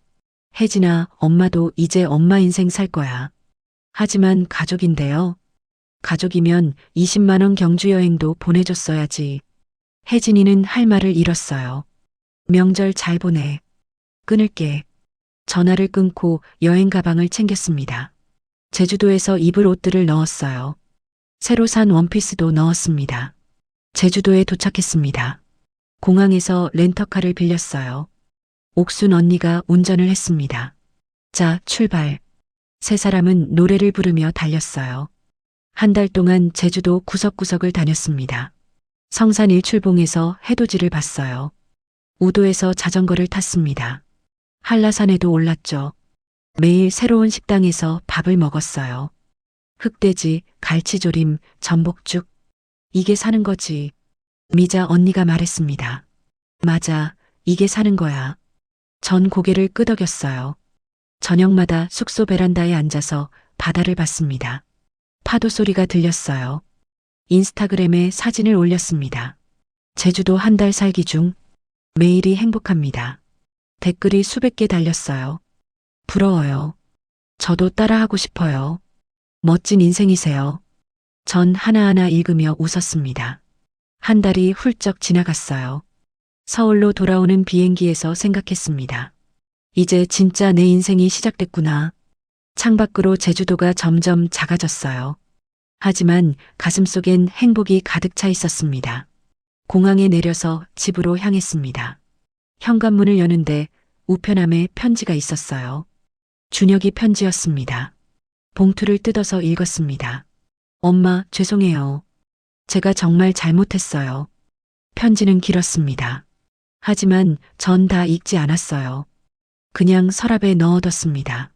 혜진아, 엄마도 이제 엄마 인생 살 거야. 하지만 가족인데요. 가족이면 20만 원 경주 여행도 보내줬어야지. 혜진이는 할 말을 잃었어요. 명절 잘 보내. 끊을게. 전화를 끊고 여행 가방을 챙겼습니다. 제주도에서 입을 옷들을 넣었어요. 새로 산 원피스도 넣었습니다. 제주도에 도착했습니다. 공항에서 렌터카를 빌렸어요. 옥순 언니가 운전을 했습니다. 자, 출발. 세 사람은 노래를 부르며 달렸어요. 한 달 동안 제주도 구석구석을 다녔습니다. 성산 일출봉에서 해돋이를 봤어요. 우도에서 자전거를 탔습니다. 한라산에도 올랐죠. 매일 새로운 식당에서 밥을 먹었어요. 흑돼지, 갈치조림, 전복죽. 이게 사는 거지. 미자 언니가 말했습니다. 맞아, 이게 사는 거야. 전 고개를 끄덕였어요. 저녁마다 숙소 베란다에 앉아서 바다를 봤습니다. 파도 소리가 들렸어요. 인스타그램에 사진을 올렸습니다. 제주도 한 달 살기 중 매일이 행복합니다. 댓글이 수백 개 달렸어요. 부러워요. 저도 따라하고 싶어요. 멋진 인생이세요. 전 하나하나 읽으며 웃었습니다. 한 달이 훌쩍 지나갔어요. 서울로 돌아오는 비행기에서 생각했습니다. 이제 진짜 내 인생이 시작됐구나. 창밖으로 제주도가 점점 작아졌어요. 하지만 가슴속엔 행복이 가득 차 있었습니다. 공항에 내려서 집으로 향했습니다. 현관문을 여는데 우편함에 편지가 있었어요. 준혁이 편지였습니다. 봉투를 뜯어서 읽었습니다. 엄마, 죄송해요. 제가 정말 잘못했어요. 편지는 길었습니다. 하지만 전 다 읽지 않았어요. 그냥 서랍에 넣어뒀습니다.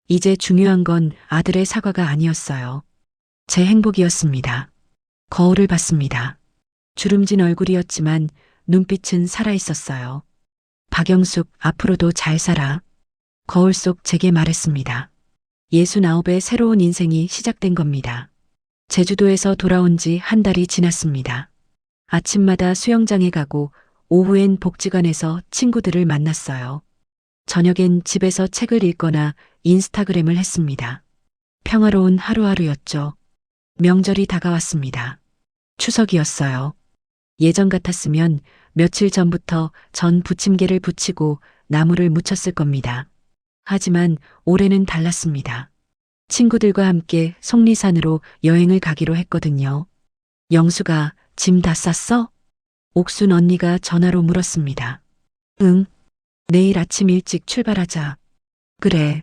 이제 중요한 건 아들의 사과가 아니었어요. 제 행복이었습니다. 거울을 봤습니다. 주름진 얼굴이었지만 눈빛은 살아있었어요. 박영숙, 앞으로도 잘 살아. 거울 속 제게 말했습니다. 69의 새로운 인생이 시작된 겁니다. 제주도에서 돌아온 지 한 달이 지났습니다. 아침마다 수영장에 가고 오후엔 복지관에서 친구들을 만났어요. 저녁엔 집에서 책을 읽거나 인스타그램을 했습니다. 평화로운 하루하루였죠. 명절이 다가왔습니다. 추석이었어요. 예전 같았으면 며칠 전부터 전 부침개를 부치고 나무를 묻혔을 겁니다. 하지만 올해는 달랐습니다. 친구들과 함께 속리산으로 여행을 가기로 했거든요. 영수가 짐 다 쌌어? 옥순 언니가 전화로 물었습니다. 응. 내일 아침 일찍 출발하자. 그래.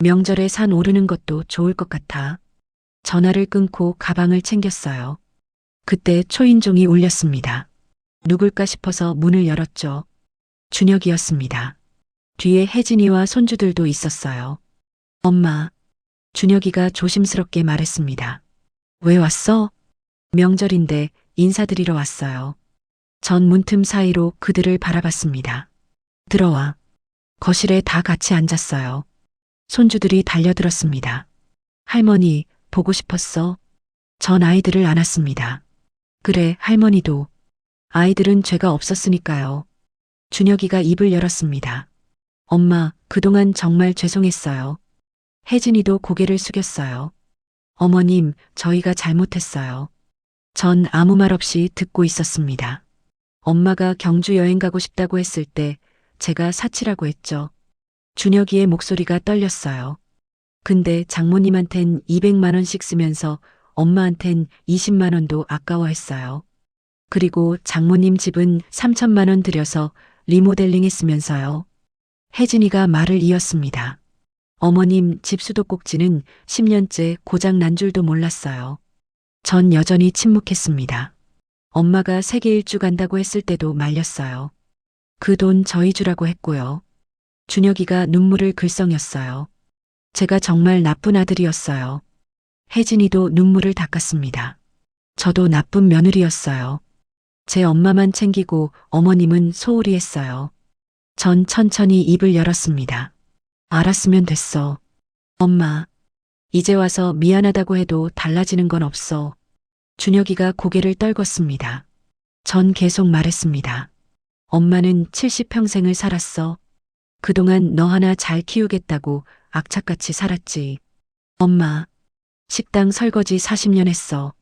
명절에 산 오르는 것도 좋을 것 같아. 전화를 끊고 가방을 챙겼어요. 그때 초인종이 울렸습니다. 누굴까 싶어서 문을 열었죠. 준혁이었습니다. 뒤에 혜진이와 손주들도 있었어요. 엄마. 준혁이가 조심스럽게 말했습니다. 왜 왔어? 명절인데 인사드리러 왔어요. 전 문틈 사이로 그들을 바라봤습니다. 들어와. 거실에 다 같이 앉았어요. 손주들이 달려들었습니다. 할머니, 보고 싶었어? 전 아이들을 안았습니다. 그래, 할머니도. 아이들은 죄가 없었으니까요. 준혁이가 입을 열었습니다. 엄마, 그동안 정말 죄송했어요. 혜진이도 고개를 숙였어요. 어머님, 저희가 잘못했어요. 전 아무 말 없이 듣고 있었습니다. 엄마가 경주 여행 가고 싶다고 했을 때 제가 사치라고 했죠. 준혁이의 목소리가 떨렸어요. 근데 장모님한텐 200만 원씩 쓰면서 엄마한텐 20만 원도 아까워했어요. 그리고 장모님 집은 3천만 원 들여서 리모델링 했으면서요. 혜진이가 말을 이었습니다. 어머님 집 수도꼭지는 10년째 고장 난 줄도 몰랐어요. 전 여전히 침묵했습니다. 엄마가 세계 일주 간다고 했을 때도 말렸어요. 그 돈 저희 주라고 했고요. 준혁이가 눈물을 글썽였어요. 제가 정말 나쁜 아들이었어요. 혜진이도 눈물을 닦았습니다. 저도 나쁜 며느리였어요. 제 엄마만 챙기고 어머님은 소홀히 했어요. 전 천천히 입을 열었습니다. 알았으면 됐어. 엄마, 이제 와서 미안하다고 해도 달라지는 건 없어. 준혁이가 고개를 떨궜습니다. 전 계속 말했습니다. 엄마는 70평생을 살았어. 그동안 너 하나 잘 키우겠다고 악착같이 살았지. 엄마, 식당 설거지 40년 했어.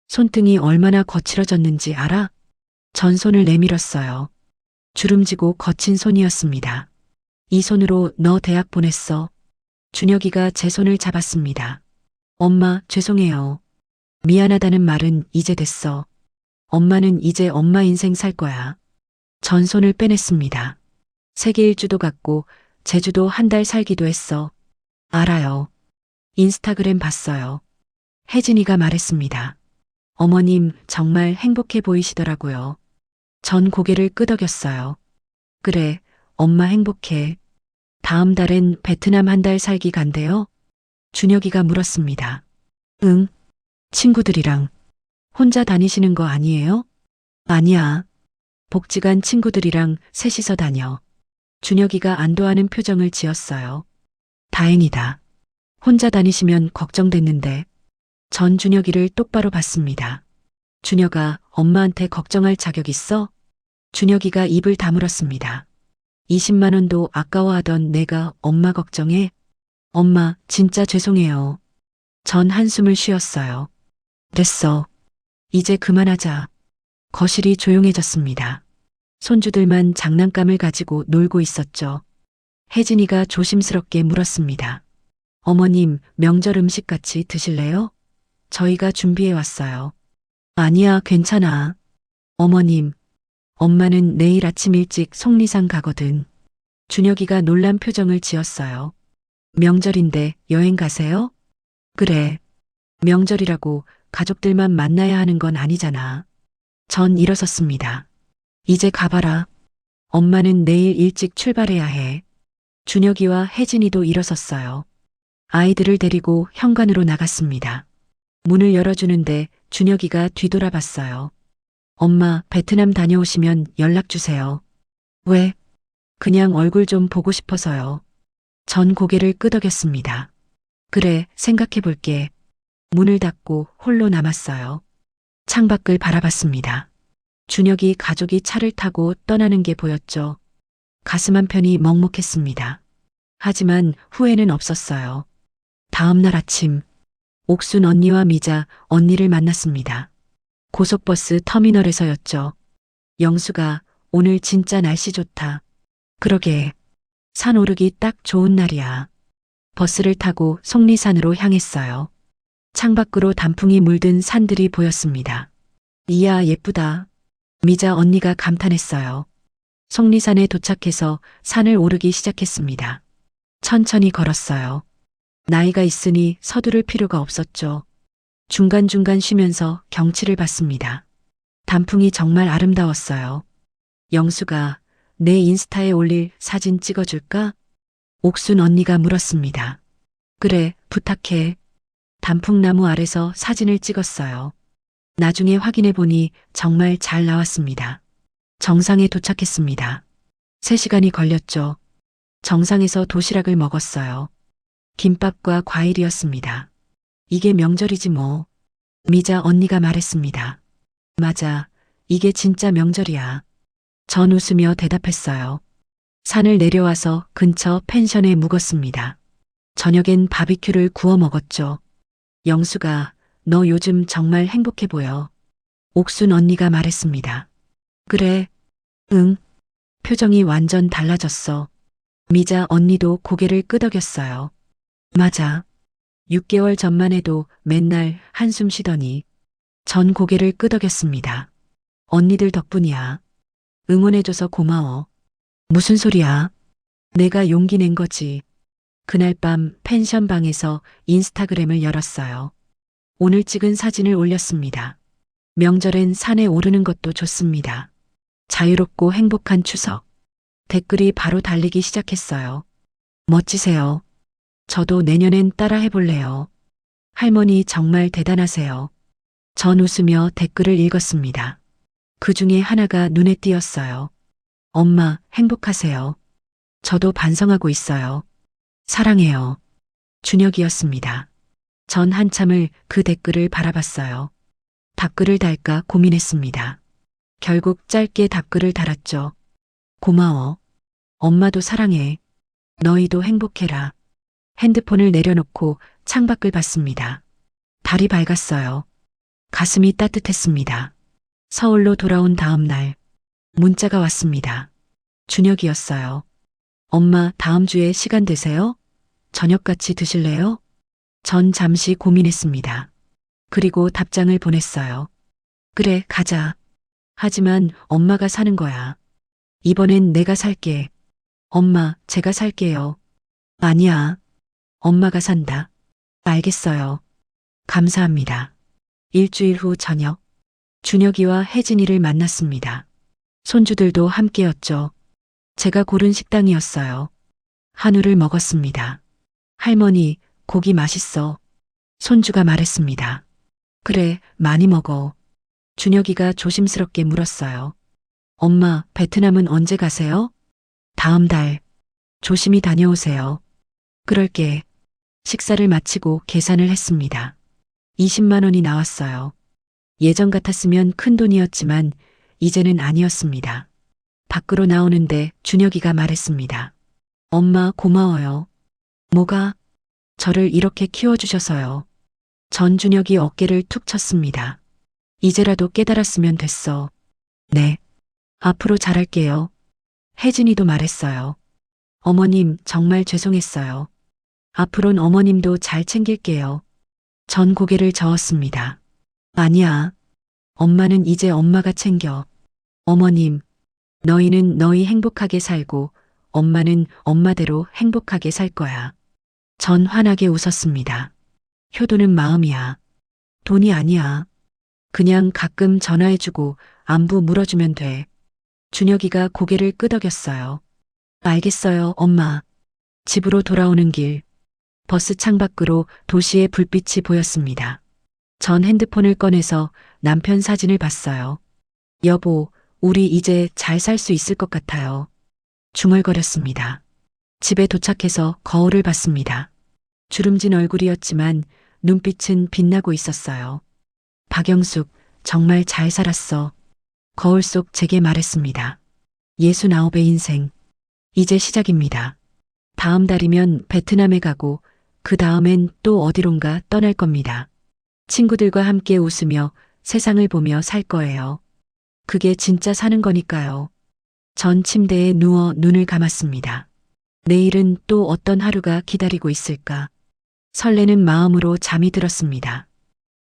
손등이 얼마나 거칠어졌는지 알아? 전 손을 내밀었어요. 주름지고 거친 손이었습니다. 이 손으로 너 대학 보냈어. 준혁이가 제 손을 잡았습니다. 엄마, 죄송해요. 미안하다는 말은 이제 됐어. 엄마는 이제 엄마 인생 살 거야. 전 손을 빼냈습니다. 세계 일주도 갔고 제주도 한 달 살기도 했어. 알아요. 인스타그램 봤어요. 혜진이가 말했습니다. 어머님 정말 행복해 보이시더라고요. 전 고개를 끄덕였어요. 그래, 엄마 행복해. 다음 달엔 베트남 한 달 살기 간대요? 준혁이가 물었습니다. 응. 친구들이랑. 혼자 다니시는 거 아니에요? 아니야. 복지관 친구들이랑 셋이서 다녀. 준혁이가 안도하는 표정을 지었어요. 다행이다. 혼자 다니시면 걱정됐는데. 전 준혁이를 똑바로 봤습니다. 준혁아, 엄마한테 걱정할 자격 있어? 준혁이가 입을 다물었습니다. 20만 원도 아까워하던 내가 엄마 걱정해? 엄마, 진짜 죄송해요. 전 한숨을 쉬었어요. 됐어. 이제 그만하자. 거실이 조용해졌습니다. 손주들만 장난감을 가지고 놀고 있었죠. 혜진이가 조심스럽게 물었습니다. 어머님, 명절 음식 같이 드실래요? 저희가 준비해 왔어요. 아니야, 괜찮아. 어머님, 엄마는 내일 아침 일찍 속리산 가거든. 준혁이가 놀란 표정을 지었어요. 명절인데 여행 가세요? 그래. 명절이라고 가족들만 만나야 하는 건 아니잖아. 전 일어섰습니다. 이제 가봐라. 엄마는 내일 일찍 출발해야 해. 준혁이와 혜진이도 일어섰어요. 아이들을 데리고 현관으로 나갔습니다. 문을 열어주는데 준혁이가 뒤돌아봤어요. 엄마, 베트남 다녀오시면 연락 주세요. 왜? 그냥 얼굴 좀 보고 싶어서요. 전 고개를 끄덕였습니다. 그래, 생각해 볼게. 문을 닫고 홀로 남았어요. 창밖을 바라봤습니다. 준혁이 가족이 차를 타고 떠나는 게 보였죠. 가슴 한편이 먹먹했습니다. 하지만 후회는 없었어요. 다음 날 아침, 옥순 언니와 미자 언니를 만났습니다. 고속버스 터미널에서였죠. 영수가 오늘 진짜 날씨 좋다. 그러게. 산 오르기 딱 좋은 날이야. 버스를 타고 속리산으로 향했어요. 창밖으로 단풍이 물든 산들이 보였습니다. 이야, 예쁘다. 미자 언니가 감탄했어요. 속리산에 도착해서 산을 오르기 시작했습니다. 천천히 걸었어요. 나이가 있으니 서두를 필요가 없었죠. 중간중간 쉬면서 경치를 봤습니다. 단풍이 정말 아름다웠어요. 영수가 내 인스타에 올릴 사진 찍어줄까? 옥순 언니가 물었습니다. 그래, 부탁해. 단풍나무 아래서 사진을 찍었어요. 나중에 확인해 보니 정말 잘 나왔습니다. 정상에 도착했습니다. 3시간이 걸렸죠. 정상에서 도시락을 먹었어요. 김밥과 과일이었습니다. 이게 명절이지 뭐. 미자 언니가 말했습니다. 맞아. 이게 진짜 명절이야. 전 웃으며 대답했어요. 산을 내려와서 근처 펜션에 묵었습니다. 저녁엔 바비큐를 구워 먹었죠. 영수가 너 요즘 정말 행복해 보여. 옥순 언니가 말했습니다. 그래. 응. 표정이 완전 달라졌어. 미자 언니도 고개를 끄덕였어요. 맞아. 6개월 전만 해도 맨날 한숨 쉬더니 전 고개를 끄덕였습니다. 언니들 덕분이야. 응원해줘서 고마워. 무슨 소리야? 내가 용기 낸 거지. 그날 밤 펜션 방에서 인스타그램을 열었어요. 오늘 찍은 사진을 올렸습니다. 명절엔 산에 오르는 것도 좋습니다. 자유롭고 행복한 추석. 댓글이 바로 달리기 시작했어요. 멋지세요. 저도 내년엔 따라 해볼래요. 할머니 정말 대단하세요. 전 웃으며 댓글을 읽었습니다. 그 중에 하나가 눈에 띄었어요. 엄마, 행복하세요. 저도 반성하고 있어요. 사랑해요. 준혁이었습니다. 전 한참을 그 댓글을 바라봤어요. 답글을 달까 고민했습니다. 결국 짧게 답글을 달았죠. 고마워. 엄마도 사랑해. 너희도 행복해라. 핸드폰을 내려놓고 창밖을 봤습니다. 달이 밝았어요. 가슴이 따뜻했습니다. 서울로 돌아온 다음 날 문자가 왔습니다. 준혁이었어요. 엄마, 다음 주에 시간 되세요? 저녁 같이 드실래요? 전 잠시 고민했습니다. 그리고 답장을 보냈어요. 그래, 가자. 하지만 엄마가 사는 거야. 이번엔 내가 살게. 엄마, 제가 살게요. 아니야. 엄마가 산다. 알겠어요. 감사합니다. 일주일 후 저녁, 준혁이와 혜진이를 만났습니다. 손주들도 함께였죠. 제가 고른 식당이었어요. 한우를 먹었습니다. 할머니, 고기 맛있어. 손주가 말했습니다. 그래, 많이 먹어. 준혁이가 조심스럽게 물었어요. 엄마, 베트남은 언제 가세요? 다음 달. 조심히 다녀오세요. 그럴게. 식사를 마치고 계산을 했습니다. 20만 원이 나왔어요. 예전 같았으면 큰 돈이었지만 이제는 아니었습니다. 밖으로 나오는데 준혁이가 말했습니다. 엄마, 고마워요. 뭐가? 저를 이렇게 키워주셔서요. 전준혁이 어깨를 툭 쳤습니다. 이제라도 깨달았으면 됐어. 네. 앞으로 잘할게요. 혜진이도 말했어요. 어머님, 정말 죄송했어요. 앞으론 어머님도 잘 챙길게요. 전 고개를 저었습니다. 아니야. 엄마는 이제 엄마가 챙겨. 어머님, 너희는 너희 행복하게 살고 엄마는 엄마대로 행복하게 살 거야. 전 환하게 웃었습니다. 효도는 마음이야. 돈이 아니야. 그냥 가끔 전화해주고 안부 물어주면 돼. 준혁이가 고개를 끄덕였어요. 알겠어요, 엄마. 집으로 돌아오는 길, 버스 창밖으로 도시의 불빛이 보였습니다. 전 핸드폰을 꺼내서 남편 사진을 봤어요. 여보, 우리 이제 잘 살 수 있을 것 같아요. 중얼거렸습니다. 집에 도착해서 거울을 봤습니다. 주름진 얼굴이었지만 눈빛은 빛나고 있었어요. 박영숙, 정말 잘 살았어. 거울 속 제게 말했습니다. 69의 인생. 이제 시작입니다. 다음 달이면 베트남에 가고 그 다음엔 또 어디론가 떠날 겁니다. 친구들과 함께 웃으며 세상을 보며 살 거예요. 그게 진짜 사는 거니까요. 전 침대에 누워 눈을 감았습니다. 내일은 또 어떤 하루가 기다리고 있을까? 설레는 마음으로 잠이 들었습니다.